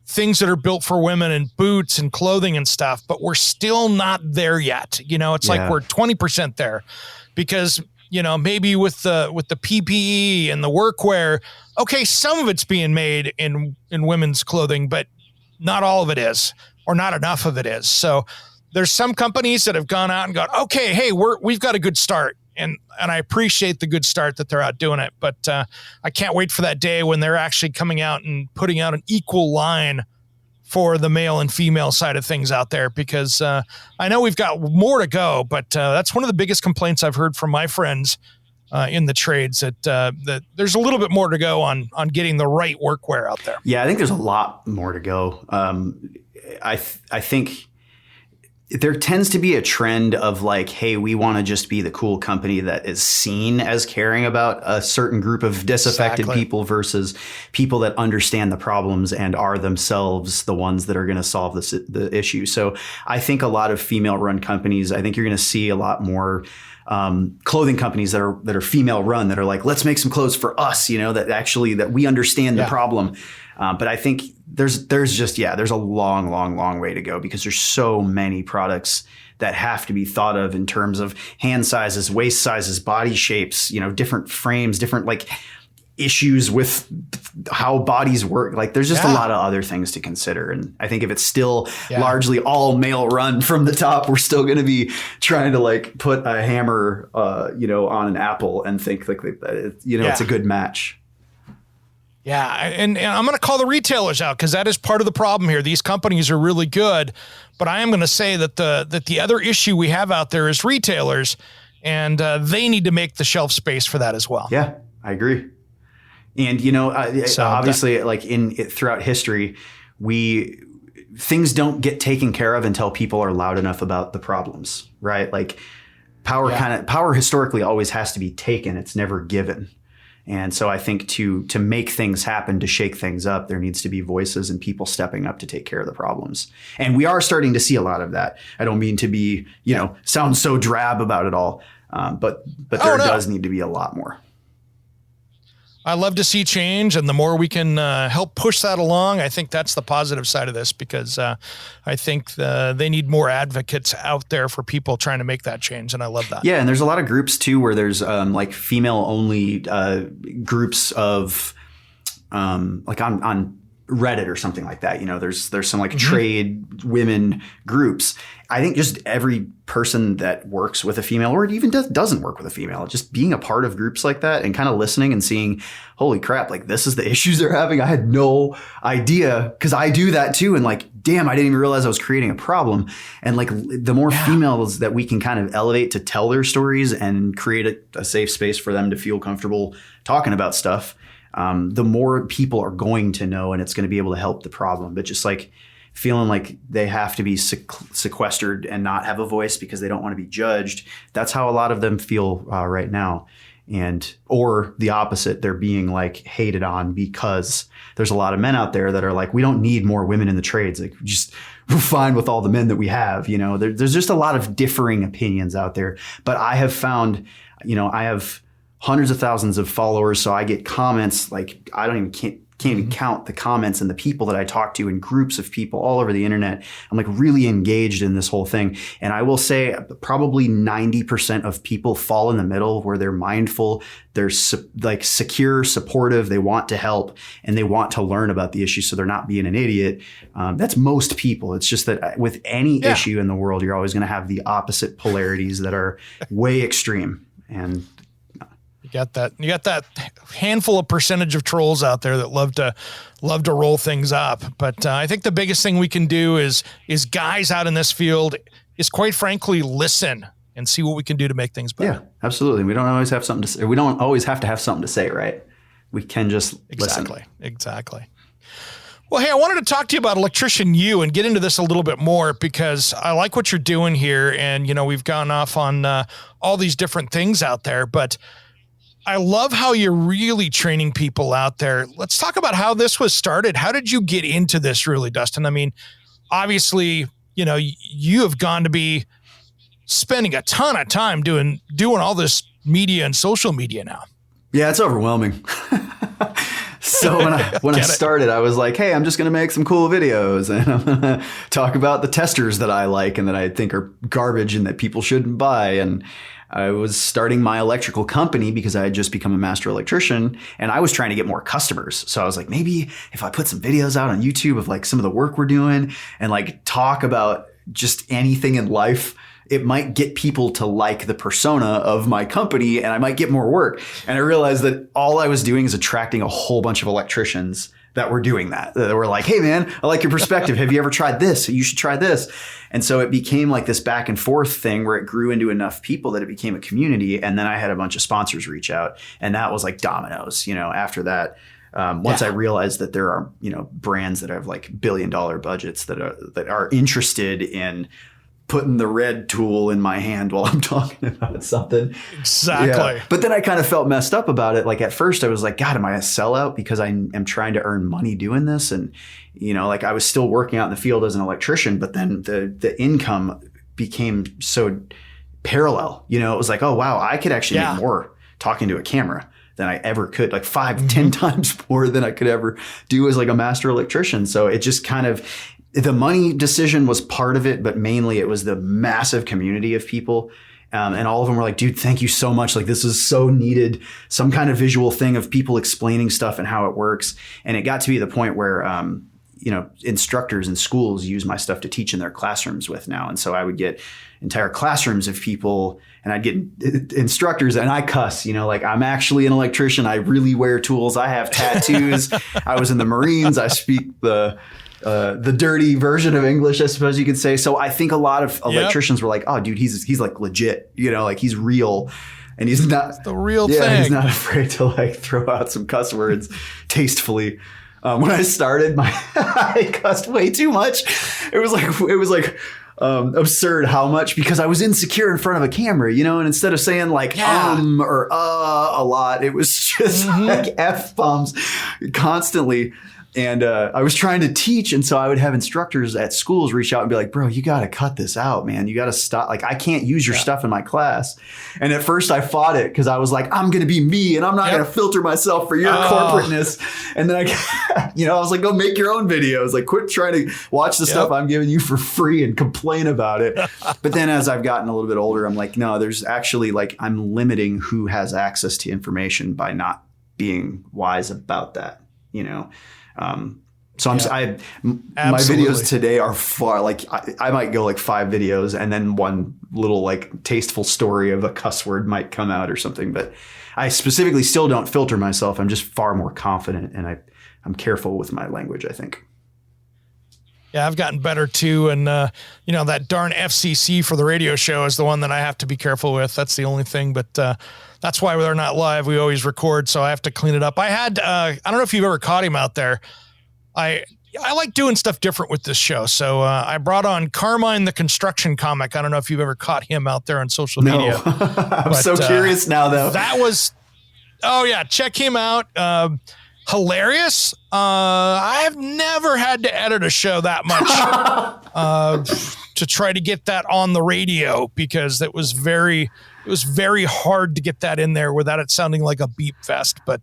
Speaker 1: things that are built for women and boots and clothing and stuff, but we're still not there yet. It's like we're 20% there because, maybe with the PPE and the workwear, okay, some of it's being made in women's clothing, but not all of it is, or not enough of it is. So there's some companies that have gone out and gone, okay, hey, we've got a good start. And I appreciate the good start that they're out doing it. But I can't wait for that day when they're actually coming out and putting out an equal line for the male and female side of things out there, because I know we've got more to go. But that's one of the biggest complaints I've heard from my friends in the trades, that there's a little bit more to go on getting the right workwear out there.
Speaker 3: Yeah, I think there's a lot more to go. I think there tends to be a trend of like, hey, we want to just be the cool company that is seen as caring about a certain group of disaffected people versus people that understand the problems and are themselves the ones that are going to solve the issue. So I think a lot of female run companies, I think you're going to see a lot more clothing companies that are female run that are like, let's make some clothes for us, that we understand the problem. But I think there's a long way to go because there's so many products that have to be thought of in terms of hand sizes, waist sizes, body shapes, different frames, different like issues with how bodies work. Like there's just a lot of other things to consider. And I think if it's still largely all male run from the top, we're still going to be trying to like put a hammer, on an apple and think like it's a good match.
Speaker 1: Yeah, and I'm going to call the retailers out because that is part of the problem here. These companies are really good, but I am going to say that the other issue we have out there is retailers, and they need to make the shelf space for that as well.
Speaker 3: Yeah, I agree. And obviously, throughout history, things don't get taken care of until people are loud enough about the problems, right? Like power historically always has to be taken; it's never given. And so I think to make things happen, to shake things up, there needs to be voices and people stepping up to take care of the problems. And we are starting to see a lot of that. I don't mean to be, sound so drab about it all, but there does need to be a lot more.
Speaker 1: I love to see change, and the more we can help push that along, I think that's the positive side of this, because I think they need more advocates out there for people trying to make that change, and I love that.
Speaker 3: Yeah, and there's a lot of groups too where there's like female-only groups of like on Reddit or something like that. There's some like trade women groups. I think just every person that works with a female or even doesn't work with a female, just being a part of groups like that and kind of listening and seeing, holy crap, like this is the issues they're having. I had no idea because I do that too. And like, damn, I didn't even realize I was creating a problem. And like the more females that we can kind of elevate to tell their stories and create a safe space for them to feel comfortable talking about stuff, the more people are going to know and it's going to be able to help the problem. But just like feeling like they have to be sequestered and not have a voice because they don't want to be judged. That's how a lot of them feel right now. Or the opposite, they're being like hated on because there's a lot of men out there that are like, we don't need more women in the trades. Like we're fine with all the men that we have. There's just a lot of differing opinions out there. But I have found, I have hundreds of thousands of followers. So I get comments like can't even count the comments and the people that I talk to in groups of people all over the internet. I'm like really engaged in this whole thing. And I will say probably 90% of people fall in the middle where they're mindful, they're like secure, supportive, they want to help and they want to learn about the issue. So they're not being an idiot. That's most people. It's just that with any issue in the world, you're always going to have the opposite polarities that are way extreme. And
Speaker 1: you got that handful of percentage of trolls out there that love to roll things up. But I think the biggest thing we can do is guys out in this field is, quite frankly, listen and see what we can do to make things better.
Speaker 3: Yeah, absolutely. We don't always have something to say. We don't always have to have something to say, right? We can just listen.
Speaker 1: Exactly. Well, hey, I wanted to talk to you about Electrician U and get into this a little bit more, because I like what you're doing here. And, we've gone off on all these different things out there, but I love how you're really training people out there. Let's talk about how this was started. How did you get into this, really, Dustin? I mean, obviously, you have gone to be spending a ton of time doing all this media and social media now.
Speaker 3: Yeah, it's overwhelming. So when I started, I was like, hey, I'm just going to make some cool videos, and I'm going to talk about the testers that I like and that I think are garbage and that people shouldn't buy. And I was starting my electrical company because I had just become a master electrician, and I was trying to get more customers. So I was like, maybe if I put some videos out on YouTube of like some of the work we're doing and like talk about just anything in life, it might get people to like the persona of my company and I might get more work. And I realized that all I was doing is attracting a whole bunch of electricians that were doing that. That were like, hey man, I like your perspective. Have you ever tried this? You should try this. And so it became like this back and forth thing where it grew into enough people that it became a community. And then I had a bunch of sponsors reach out, and that was like dominoes, after that. Once I realized that there are, brands that have like $1 billion budgets that are interested in putting the red tool in my hand while I'm talking about something.
Speaker 1: Exactly.
Speaker 3: Yeah. But then I kind of felt messed up about it. Like at first I was like, God, am I a sellout because I am trying to earn money doing this? And, like I was still working out in the field as an electrician, but then the income became so parallel. It was like, oh, wow, I could actually make more talking to a camera than I ever could, like 5, 10 times more than I could ever do as like a master electrician. So it just kind of, the money decision was part of it, but mainly it was the massive community of people. And all of them were like, dude, thank you so much. Like, this is so needed. Some kind of visual thing of people explaining stuff and how it works. And it got to be the point where, instructors in schools use my stuff to teach in their classrooms with now. And so I would get entire classrooms of people, and I'd get instructors, and I cuss, like I'm actually an electrician. I really wear tools. I have tattoos. I was in the Marines. I speak the dirty version of English, I suppose you could say. So I think a lot of electricians were like, oh, dude, he's like legit, like he's real. And he's not
Speaker 1: it's the real thing.
Speaker 3: He's not afraid to like throw out some cuss words tastefully. When I started, I cussed way too much. It was like absurd how much, because I was insecure in front of a camera, and instead of saying like or a lot, it was just like F-bombs constantly. And I was trying to teach. And so I would have instructors at schools reach out and be like, bro, you got to cut this out, man. You got to stop. Like, I can't use your stuff in my class. And at first I fought it because I was like, I'm going to be me and I'm not going to filter myself for your corporateness. And then I was like, go make your own videos. Like, quit trying to watch the stuff I'm giving you for free and complain about it. But then as I've gotten a little bit older, I'm like, no, there's actually like, I'm limiting who has access to information by not being wise about that, So my videos today are far, like I might go like 5 videos and then one little like tasteful story of a cuss word might come out or something. But I specifically still don't filter myself. I'm just far more confident, and I'm careful with my language, I think.
Speaker 1: Yeah, I've gotten better too. And, that darn FCC for the radio show is the one that I have to be careful with. That's the only thing. But that's why we're not live. We always record. So I have to clean it up. I had, I don't know if you've ever caught him out there. I like doing stuff different with this show. So I brought on Carmine, the construction comic. I don't know if you've ever caught him out there on social media.
Speaker 3: I'm so curious now, though.
Speaker 1: Check him out. Hilarious. I have never had to edit a show that much to try to get that on the radio, because it was very hard to get that in there without it sounding like a beep fest. But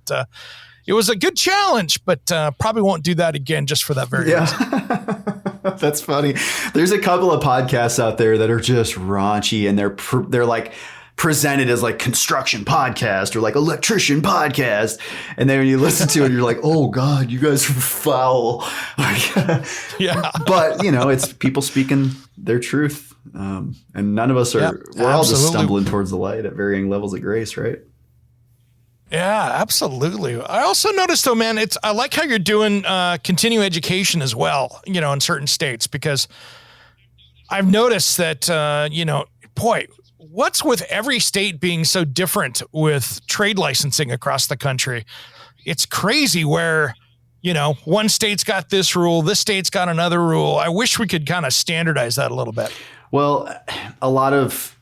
Speaker 1: it was a good challenge, but probably won't do that again just for that very reason.
Speaker 3: That's funny. There's a couple of podcasts out there that are just raunchy, and they're like presented as like construction podcast or like electrician podcast. And then when you listen to it, you're like, oh God, you guys are foul.
Speaker 1: Yeah.
Speaker 3: But it's people speaking their truth. And none of us are, we're all just
Speaker 1: absolutely.
Speaker 3: stumbling towards the light at varying levels of grace, right?
Speaker 1: Yeah, absolutely. I also noticed though, man, I like how you're doing continuing education as well, in certain states, because I've noticed that, boy, what's with every state being so different with trade licensing across the country? It's crazy where, one state's got this rule, this state's got another rule. I wish we could kind of standardize that a little bit.
Speaker 3: Well, a lot of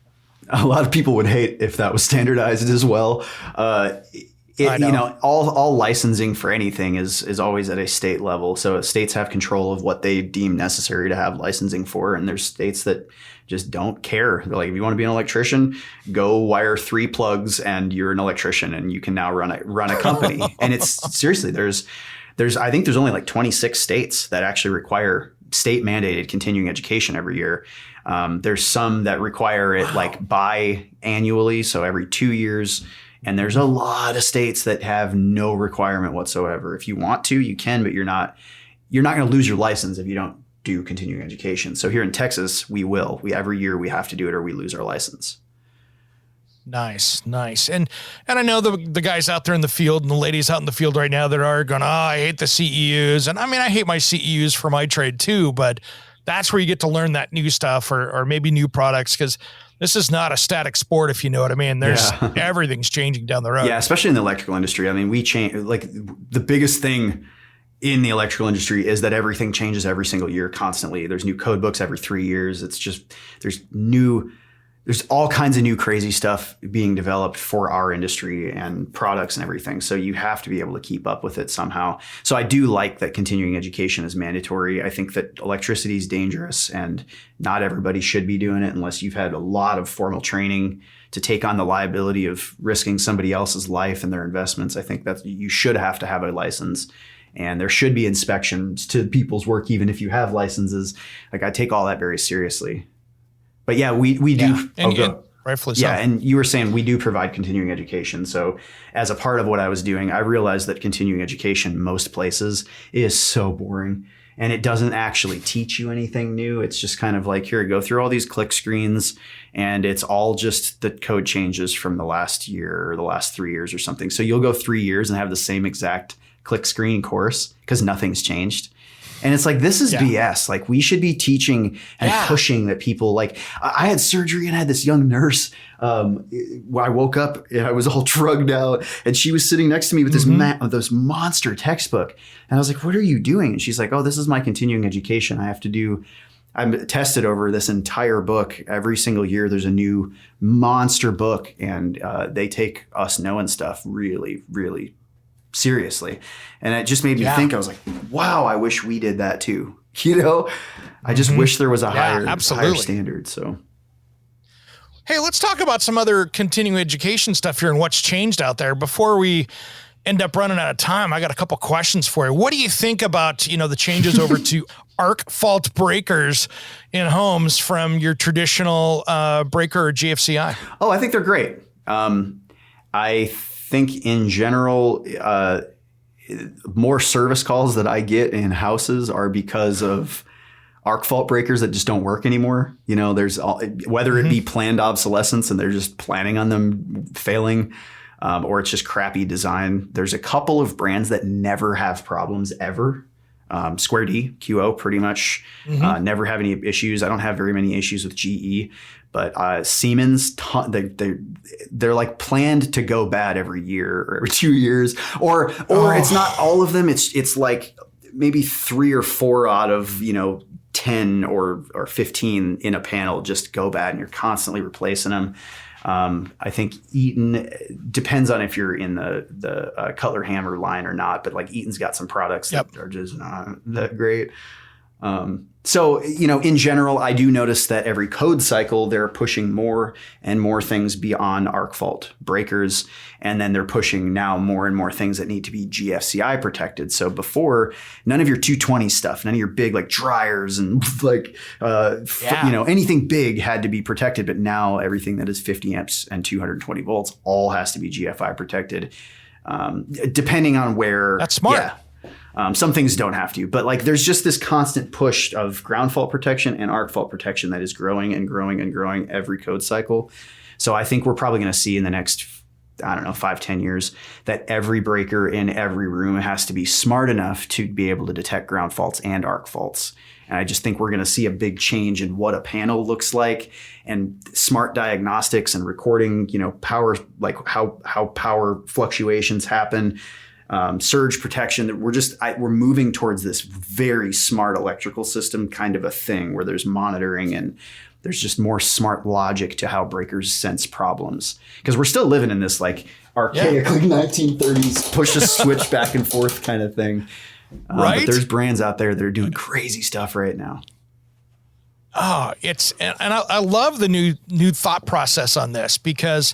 Speaker 3: people would hate if that was standardized as well. All licensing for anything is always at a state level. So states have control of what they deem necessary to have licensing for. And there's states that just don't care. They're like, if you want to be an electrician, go wire 3 plugs and you're an electrician and you can now run a company. And it's seriously, I think there's only like 26 states that actually require state mandated continuing education every year. There's some that require it like biannually, so every 2 years. And there's a lot of states that have no requirement whatsoever. If you want to, you can, but you're not going to lose your license if you don't do continuing education. So here in Texas, we will. Every year we have to do it or we lose our license.
Speaker 1: Nice. And I know the guys out there in the field and the ladies out in the field right now that are going, I hate the CEUs. And I mean, I hate my CEUs for my trade too, but that's where you get to learn that new stuff or maybe new products, because this is not a static sport, if you know what I mean. Everything's changing down the road.
Speaker 3: Yeah, especially in the electrical industry. I mean, we change, like the biggest thing in the electrical industry is that everything changes every single year constantly. There's new code books every 3 years. It's just, there's all kinds of new crazy stuff being developed for our industry and products and everything. So you have to be able to keep up with it somehow. So I do like that continuing education is mandatory. I think that electricity is dangerous and not everybody should be doing it unless you've had a lot of formal training to take on the liability of risking somebody else's life and their investments. I think that you should have to have a license. And there should be inspections to people's work, even if you have licenses. Like I take all that very seriously. But yeah, we do.
Speaker 1: And rightfully so.
Speaker 3: Yeah, and you were saying we do provide continuing education. So as a part of what I was doing, I realized that continuing education most places is so boring. And it doesn't actually teach you anything new. It's just kind of like, here, go through all these click screens. And it's all just the code changes from the last year or the last 3 years or something. So you'll go 3 years and have the same exact click screen course because nothing's changed. And it's like, this is BS. Like we should be teaching and pushing that people like, I had surgery and I had this young nurse. I woke up and I was all drugged out and she was sitting next to me with this monster textbook. And I was like, what are you doing? And she's like, oh, this is my continuing education. I'm tested over this entire book. Every single year, there's a new monster book and they take us knowing stuff really, really seriously. And it just made me think, I was like, wow, I wish we did that too. I just wish there was a higher standard. So,
Speaker 1: hey, let's talk about some other continuing education stuff here and what's changed out there. Before we end up running out of time, I got a couple questions for you. What do you think about, the changes over to arc fault breakers in homes from your traditional breaker or GFCI?
Speaker 3: Oh, I think they're great. I think in general, more service calls that I get in houses are because of arc fault breakers that just don't work anymore. There's whether it be planned obsolescence and they're just planning on them failing, or it's just crappy design. There's a couple of brands that never have problems ever. Square D, QO, pretty much never have any issues. I don't have very many issues with GE. But Siemens, they're like planned to go bad every year or every 2 years, or it's not all of them. It's like maybe 3 or 4 out of 10 or 15 in a panel just go bad, and you're constantly replacing them. I think Eaton depends on if you're in the Cutler Hammer line or not, but like Eaton's got some products that are just not that great. So, in general, I do notice that every code cycle, they're pushing more and more things beyond arc fault breakers. And then they're pushing now more and more things that need to be GFCI protected. So before, none of your 220 stuff, none of your big like dryers and like, anything big had to be protected. But now everything that is 50 amps and 220 volts all has to be GFI protected. Depending on where.
Speaker 1: That's smart.
Speaker 3: Yeah. Some things don't have to, but like there's just this constant push of ground fault protection and arc fault protection that is growing and growing and growing every code cycle. So I think we're probably going to see in the next, I don't know, 5-10 years that every breaker in every room has to be smart enough to be able to detect ground faults and arc faults. And I just think we're going to see a big change in what a panel looks like and smart diagnostics and recording, power, like how power fluctuations happen. Surge protection. We're moving towards this very smart electrical system kind of a thing where there's monitoring and there's just more smart logic to how breakers sense problems. Because we're still living in this like archaic like 1930s push a switch back and forth kind of thing.
Speaker 1: Right.
Speaker 3: But there's brands out there that are doing crazy stuff right now.
Speaker 1: Oh, I love the new thought process on this because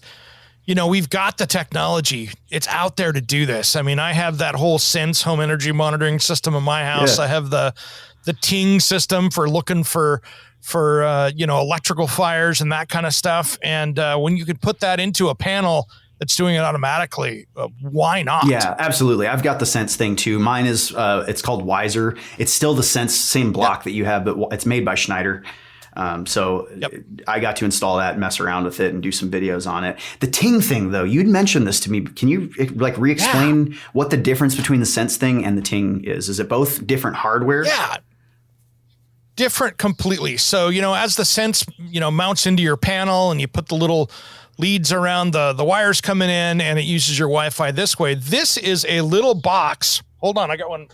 Speaker 1: we've got the technology. It's out there to do this. I mean, I have that whole Sense home energy monitoring system in my house.
Speaker 3: Yeah.
Speaker 1: I have the Ting system for looking for electrical fires and that kind of stuff. And when you could put that into a panel that's doing it automatically, why not?
Speaker 3: Yeah, absolutely. I've got the Sense thing too. Mine is it's called Wiser. It's still the Sense same block that you have, but it's made by Schneider. I got to install that and mess around with it and do some videos on it. The Ting thing, though, you'd mentioned this to me. Can you like re-explain what the difference between the Sense thing and the Ting is? Is it both different hardware?
Speaker 1: Yeah, different completely. So, as the Sense, mounts into your panel and you put the little leads around the wires coming in and it uses your Wi-Fi this way. This is a little box. Hold on, I got one.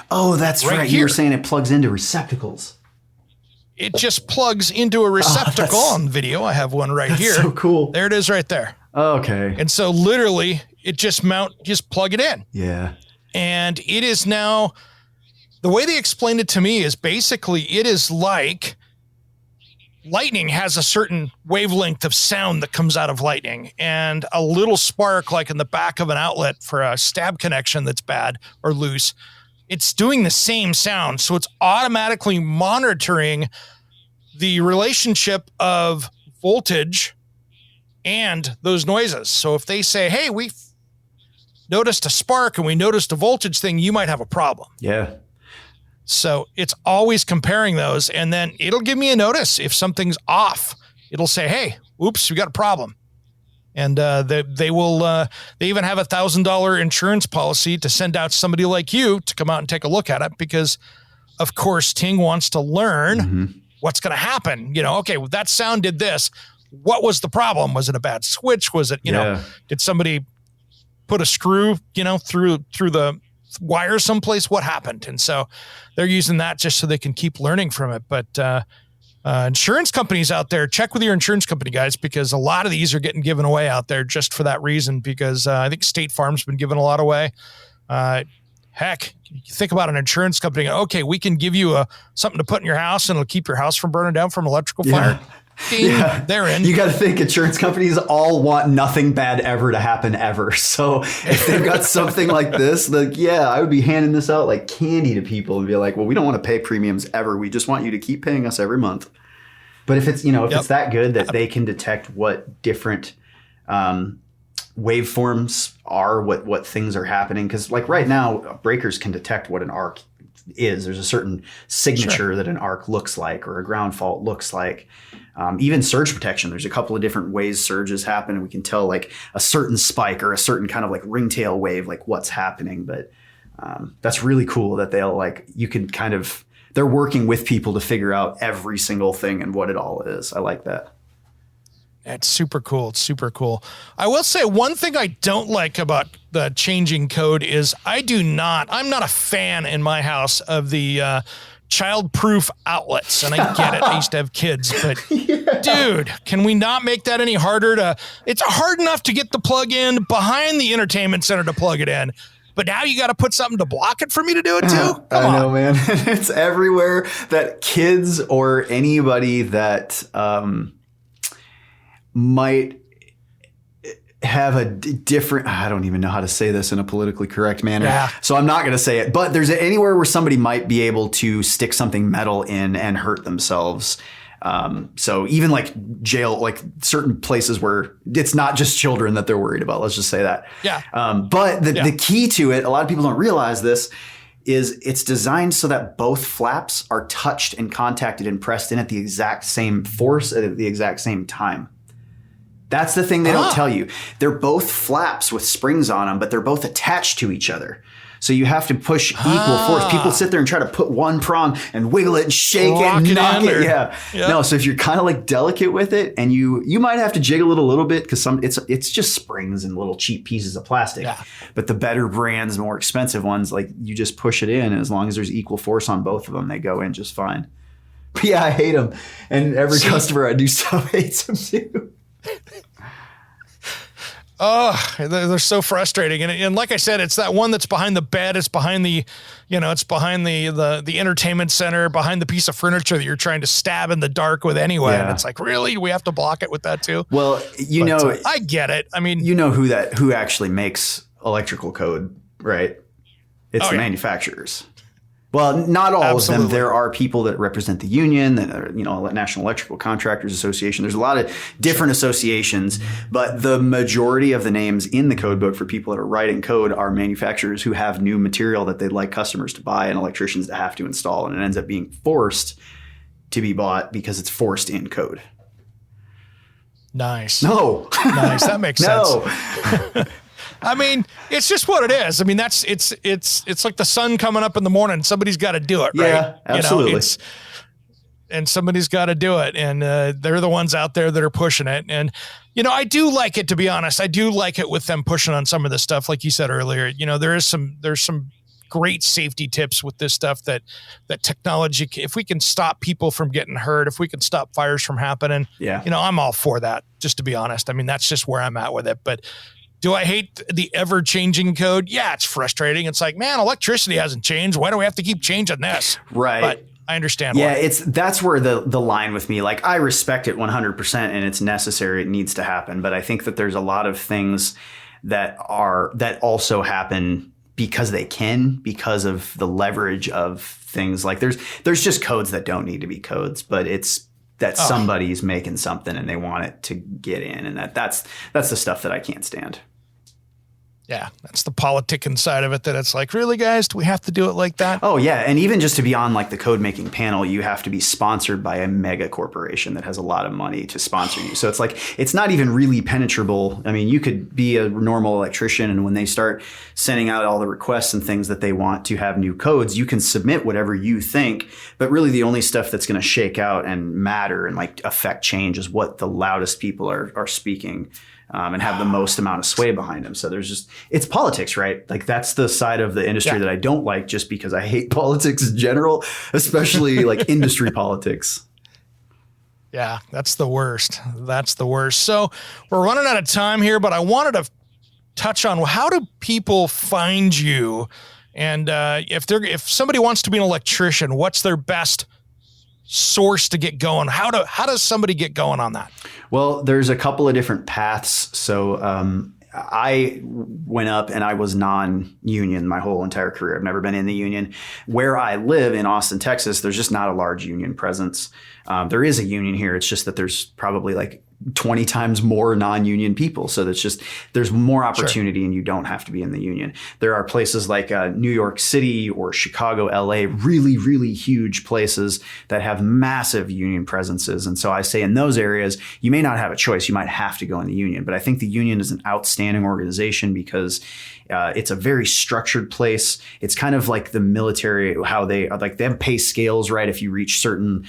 Speaker 3: Oh, that's right.
Speaker 1: Here.
Speaker 3: You were saying it plugs into receptacles.
Speaker 1: It just plugs into a receptacle on video. I have one right here.
Speaker 3: So cool.
Speaker 1: There it is right there.
Speaker 3: Okay.
Speaker 1: And so literally it just plug it in.
Speaker 3: Yeah.
Speaker 1: And it is now, the way they explained it to me is basically it is like lightning has a certain wavelength of sound that comes out of lightning, and a little spark like in the back of an outlet for a stab connection that's bad or loose. It's doing the same sound. So it's automatically monitoring the relationship of voltage and those noises. So if they say, hey, we noticed a spark and we noticed a voltage thing, you might have a problem.
Speaker 3: Yeah.
Speaker 1: So it's always comparing those, and then it'll give me a notice if something's off. It'll say, hey, oops, we got a problem. And they even have $1,000 insurance policy to send out somebody like you to come out and take a look at it because, of course, Ting wants to learn what's going to happen. Okay, well, that sound did this. What was the problem? Was it a bad switch? Was it, did somebody put a screw, through the wire someplace? What happened? And so they're using that just so they can keep learning from it. But insurance companies out there, check with your insurance company, guys, because a lot of these are getting given away out there just for that reason, because I think State Farm's been giving a lot away. Heck, you think about an insurance company. Okay, we can give you something to put in your house and it'll keep your house from burning down from electrical fire. Ding, they're in.
Speaker 3: You got to think insurance companies all want nothing bad ever to happen ever. So if they've got something like this, I would be handing this out like candy to people and be like, well, we don't want to pay premiums ever. We just want you to keep paying us every month. But if it's, it's that good that they can detect what different waveforms are, what things are happening. Because like right now, breakers can detect what an arc is. There's a certain signature that an arc looks like or a ground fault looks like. Even surge protection, there's a couple of different ways surges happen, and we can tell like a certain spike or a certain kind of like ringtail wave, like what's happening. But that's really cool that they're working with people to figure out every single thing and what it all is. I like that.
Speaker 1: It's super cool. It's super cool. I will say one thing I don't like about the changing code is I'm not a fan in my house of the child-proof outlets. And I get it. I used to have kids, but dude, can we not make that any harder it's hard enough to get the plug in behind the entertainment center to plug it in. But now you got to put something to block it for me to do it too? Come on.
Speaker 3: I know, man. It's everywhere that kids or anybody that might have a different, I don't even know how to say this in a politically correct manner.
Speaker 1: Yeah.
Speaker 3: So I'm not going to say it, but there's anywhere where somebody might be able to stick something metal in and hurt themselves. So even like jail, like certain places where it's not just children that they're worried about. Let's just say that.
Speaker 1: Yeah.
Speaker 3: But the key to it, a lot of people don't realize this, is it's designed so that both flaps are touched and contacted and pressed in at the exact same force at the exact same time. That's the thing they don't tell you. They're both flaps with springs on them, but they're both attached to each other. So you have to push equal force. People sit there and try to put one prong and wiggle it and shake it and knock it. Yeah. No, so if you're kind of like delicate with it, and you might have to jiggle it a little bit because it's just springs and little cheap pieces of plastic. Yeah. But the better brands, more expensive ones, like you just push it in, and as long as there's equal force on both of them, they go in just fine. But yeah, I hate them. And every customer I do so hates them too.
Speaker 1: Oh, they're so frustrating. And like I said, it's that one that's behind the bed. It's behind it's behind the entertainment center, behind the piece of furniture that you're trying to stab in the dark with anyway. Yeah. And it's like, really? We have to block it with that too?
Speaker 3: Well,
Speaker 1: I get it. I mean,
Speaker 3: who actually makes electrical code, right? It's the manufacturers. Well, not all of them. There are people that represent the union, that are, National Electrical Contractors Association. There's a lot of different associations, but the majority of the names in the code book for people that are writing code are manufacturers who have new material that they'd like customers to buy and electricians to have to install. And it ends up being forced to be bought because it's forced in code.
Speaker 1: Nice.
Speaker 3: No.
Speaker 1: Nice. That makes sense. I mean, it's just what it is. I mean, it's like the sun coming up in the morning. Somebody's got to do it, right?
Speaker 3: Yeah, absolutely.
Speaker 1: And somebody's got to do it. And they're the ones out there that are pushing it. And, I do like it, to be honest. I do like it with them pushing on some of this stuff. Like you said earlier, there's some great safety tips with this stuff that technology, if we can stop people from getting hurt, if we can stop fires from happening, I'm all for that, just to be honest. I mean, that's just where I'm at with it. But do I hate the ever-changing code? Yeah, it's frustrating. It's like, man, electricity hasn't changed. Why do we have to keep changing this?
Speaker 3: Right.
Speaker 1: But I understand
Speaker 3: why.
Speaker 1: Yeah,
Speaker 3: that's where the line with me, like I respect it 100% and it's necessary. It needs to happen. But I think that there's a lot of things that also happen because they can, because of the leverage of things. Like there's just codes that don't need to be codes, but it's that somebody's making something and they want it to get in. And that's the stuff that I can't stand.
Speaker 1: Yeah, that's the politicking side of it, that it's like, really, guys, do we have to do it like that?
Speaker 3: Oh, yeah. And even just to be on like the code making panel, you have to be sponsored by a mega corporation that has a lot of money to sponsor you. So it's like, it's not even really penetrable. I mean, you could be a normal electrician, and when they start sending out all the requests and things that they want to have new codes, you can submit whatever you think. But really the only stuff that's going to shake out and matter and like affect change is what the loudest people are speaking. And have the most amount of sway behind them. So it's politics, right? Like that's the side of the industry that I don't like, just because I hate politics in general, especially like industry politics.
Speaker 1: Yeah, that's the worst. That's the worst. So we're running out of time here, but I wanted to touch on, how do people find you? And if somebody wants to be an electrician, what's their best source to get going? How does somebody get going on that?
Speaker 3: Well, there's a couple of different paths. So I went up and I was non-union my whole entire career. I've never been in the union. Where I live in Austin, Texas, there's just not a large union presence. There is a union here. It's just that there's probably like 20 times more non-union people. So there's more opportunity, and you don't have to be in the union. There are places like New York City or Chicago, LA, really, really huge places that have massive union presences. And so I say in those areas, you may not have a choice. You might have to go in the union. But I think the union is an outstanding organization because it's a very structured place. It's kind of like the military, how they have pay scales, right? If you reach certain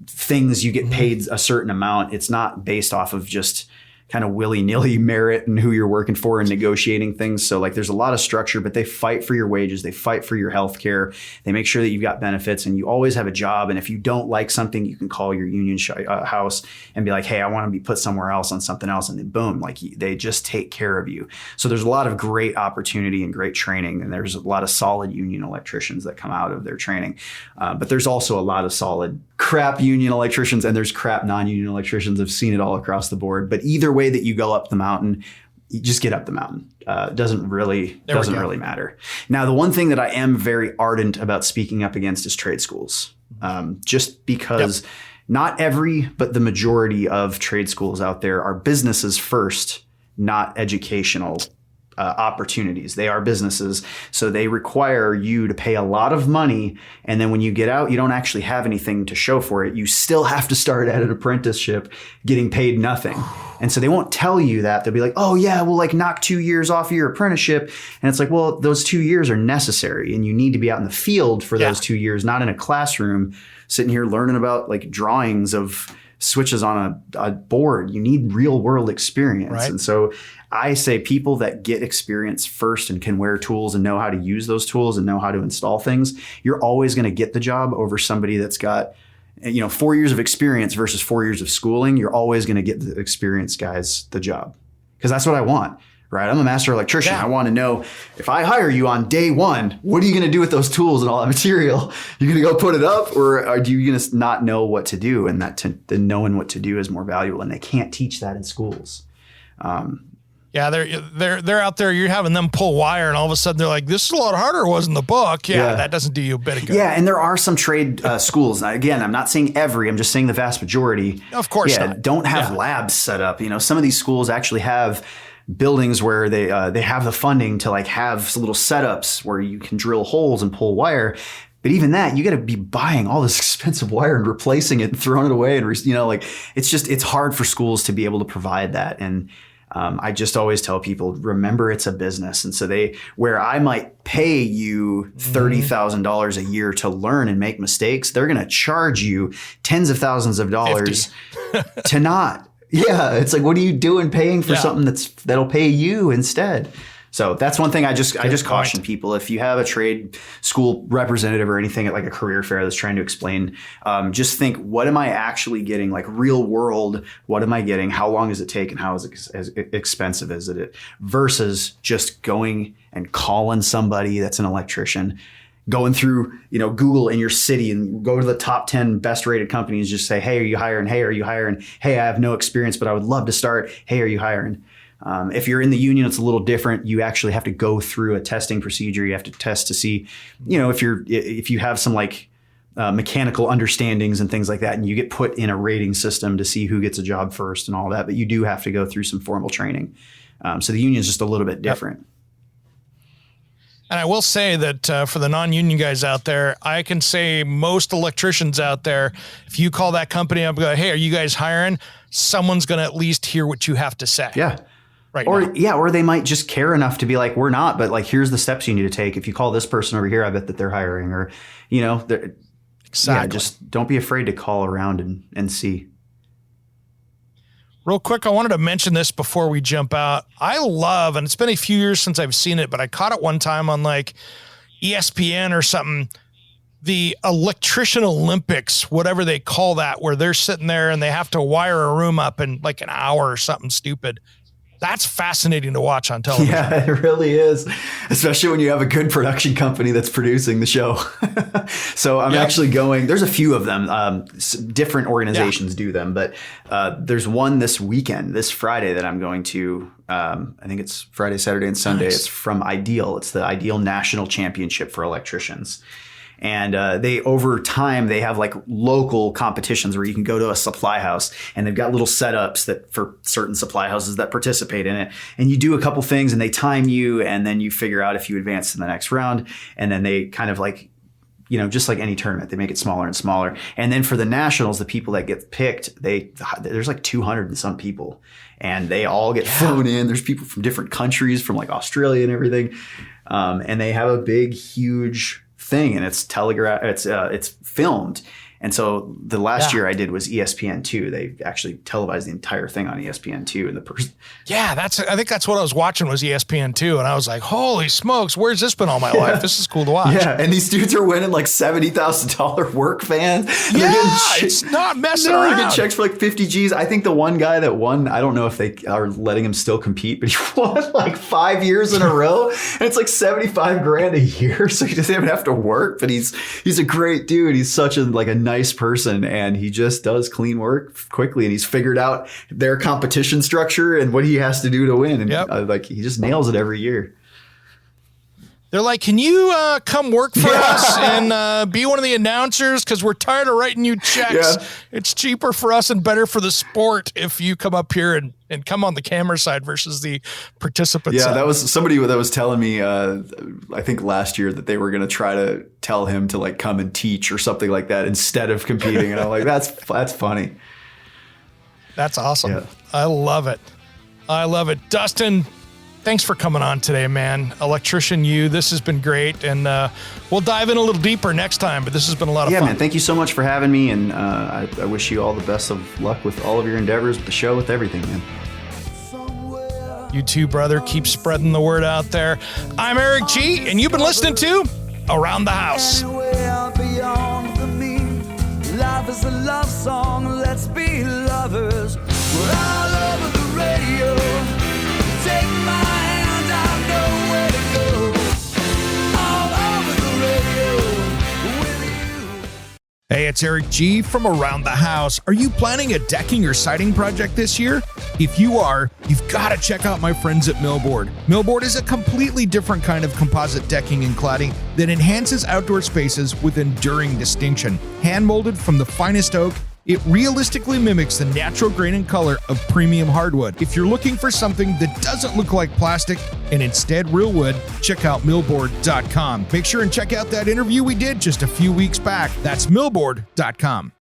Speaker 3: things, you get paid a certain amount. It's not based off of just kind of willy-nilly merit and who you're working for and negotiating things. So like there's a lot of structure, but they fight for your wages. They fight for your health care. They make sure that you've got benefits and you always have a job. And if you don't like something, you can call your union house and be like, hey, I want to be put somewhere else on something else. And then boom, like they just take care of you. So there's a lot of great opportunity and great training. And there's a lot of solid union electricians that come out of their training. But there's also a lot of solid crap union electricians, and there's crap non-union electricians. I've seen it all across the board. But either way that you go up the mountain, you just get up the mountain. Doesn't really matter. Now, the one thing that I am very ardent about speaking up against is trade schools. Just because not every, but the majority of trade schools out there are businesses first, not educational opportunities. They are businesses. So they require you to pay a lot of money. And then when you get out, you don't actually have anything to show for it. You still have to start at an apprenticeship getting paid nothing. And so they won't tell you that. They'll be like, oh yeah, we'll like knock 2 years off of your apprenticeship. And it's like, well, those 2 years are necessary and you need to be out in the field for those 2 years, not in a classroom sitting here learning about like drawings of switches on a board. You need real world experience.
Speaker 1: Right.
Speaker 3: And so I say people that get experience first and can wear tools and know how to use those tools and know how to install things, you're always going to get the job over somebody that's got 4 years of experience versus 4 years of schooling. You're always going to get the experienced guys the job because that's what I want. Right. I'm a master electrician. I want to know if I hire you on day one, what are you going to do with those tools and all that material? You're going to go put it up, or are you going to not know what to do? And then knowing what to do is more valuable. And they can't teach that in schools.
Speaker 1: Yeah, they're out there. You're having them pull wire, and all of a sudden they're like, "This is a lot harder. It was in the book." Yeah, that doesn't do you a bit of good.
Speaker 3: Yeah, and there are some trade schools. Now, again, I'm not saying every. I'm just saying the vast majority.
Speaker 1: Of course, not.
Speaker 3: Don't have labs set up. Some of these schools actually have buildings where they have the funding to like have little setups where you can drill holes and pull wire. But even that, you got to be buying all this expensive wire and replacing it and throwing it away. And it's hard for schools to be able to provide that. And I just always tell people, remember, it's a business. And so where I might pay you $30,000 a year to learn and make mistakes, they're going to charge you tens of thousands of dollars to not. Yeah. It's like, what are you doing paying for something that'll pay you instead? So that's one thing I just caution people. If you have a trade school representative or anything at like a career fair that's trying to explain, just think, what am I actually getting? Like real world, what am I getting? How long does it take? And how as expensive is it? Versus just going and calling somebody that's an electrician, going through, Google in your city and go to the top 10 best rated companies, just say, hey, are you hiring? Hey, are you hiring? Hey, I have no experience, but I would love to start. Hey, are you hiring? If you're in the union, it's a little different. You actually have to go through a testing procedure. You have to test to see, if you have some like mechanical understandings and things like that, and you get put in a rating system to see who gets a job first and all that. But you do have to go through some formal training. So the union is just a little bit different. Yep.
Speaker 1: And I will say that for the non-union guys out there, I can say most electricians out there, if you call that company up and go, hey, are you guys hiring? Someone's going to at least hear what you have to say.
Speaker 3: Yeah.
Speaker 1: Right.
Speaker 3: Or they might just care enough to be like, we're not, but like, here's the steps you need to take. If you call this person over here, I bet that they're hiring, or,
Speaker 1: exactly.
Speaker 3: Yeah, just don't be afraid to call around and see.
Speaker 1: Real quick, I wanted to mention this before we jump out. I love, and it's been a few years since I've seen it, but I caught it one time on like ESPN or something, the Electrician Olympics, whatever they call that, where they're sitting there and they have to wire a room up in like an hour or something stupid. That's fascinating to watch on television.
Speaker 3: Yeah, it really is, especially when you have a good production company that's producing the show. So I'm actually going, there's a few of them, different organizations do them, but there's one this weekend, this Friday, that I'm going to, I think it's Friday, Saturday, and Sunday. Nice. It's from Ideal. It's the Ideal National Championship for electricians. And over time, they have like local competitions where you can go to a supply house and they've got little setups that for certain supply houses that participate in it. And you do a couple things and they time you, and then you figure out if you advance to the next round. And then they kind of like, just like any tournament, they make it smaller and smaller. And then for the nationals, the people that get picked, there's like 200 and some people, and they all get flown in. There's people from different countries, from like Australia and everything. And they have a big, huge thing, and it's filmed. And so the last year I did was ESPN2. They actually televised the entire thing on ESPN2. And the person.
Speaker 1: Yeah, I think that's what I was watching was ESPN2. And I was like, holy smokes, where's this been all my life? This is cool to watch.
Speaker 3: Yeah, and these dudes are winning like $70,000 work fans.
Speaker 1: Yeah, it's not messing around.
Speaker 3: They're getting checks for like 50 G's. I think the one guy that won, I don't know if they are letting him still compete, but he won like 5 years in a row. And it's like $75,000 a year. So he doesn't even have to work, but he's a great dude. He's such a nice person, and he just does clean work quickly, and he's figured out their competition structure and what he has to do to win, and he just nails it every year.
Speaker 1: They're like, can you come work for us and be one of the announcers? Because we're tired of writing you checks.
Speaker 4: Yeah.
Speaker 1: It's cheaper for us and better for the sport if you come up here and come on the camera side versus the participant side.
Speaker 4: Yeah, that was somebody that was telling me, I think last year, that they were going to try to tell him to like come and teach or something like that instead of competing. And I'm like, that's funny.
Speaker 1: That's awesome.
Speaker 4: Yeah.
Speaker 1: I love it. I love it. Dustin, thanks for coming on today, man. Electrician U, this has been great. And we'll dive in a little deeper next time, but this has been a lot of fun.
Speaker 3: Yeah, man. Thank you so much for having me. And I wish you all the best of luck with all of your endeavors, with the show, with everything, man.
Speaker 1: You too, brother. Keep spreading the word out there. I'm Eric G, and you've been listening to Around the House.
Speaker 5: Anywhere beyond the mean. Life is a love song, let's be lovers. We're all over the radio. Take my hand, I know where to go. All over the radio with you.
Speaker 1: Hey, it's Eric G from Around the House. Are you planning a decking or siding project this year? If you are, you've got to check out my friends at Millboard. Millboard is a completely different kind of composite decking and cladding that enhances outdoor spaces with enduring distinction. Hand-molded from the finest oak, it realistically mimics the natural grain and color of premium hardwood. If you're looking for something that doesn't look like plastic and instead real wood, check out millboard.com. Make sure and check out that interview we did just a few weeks back. That's millboard.com.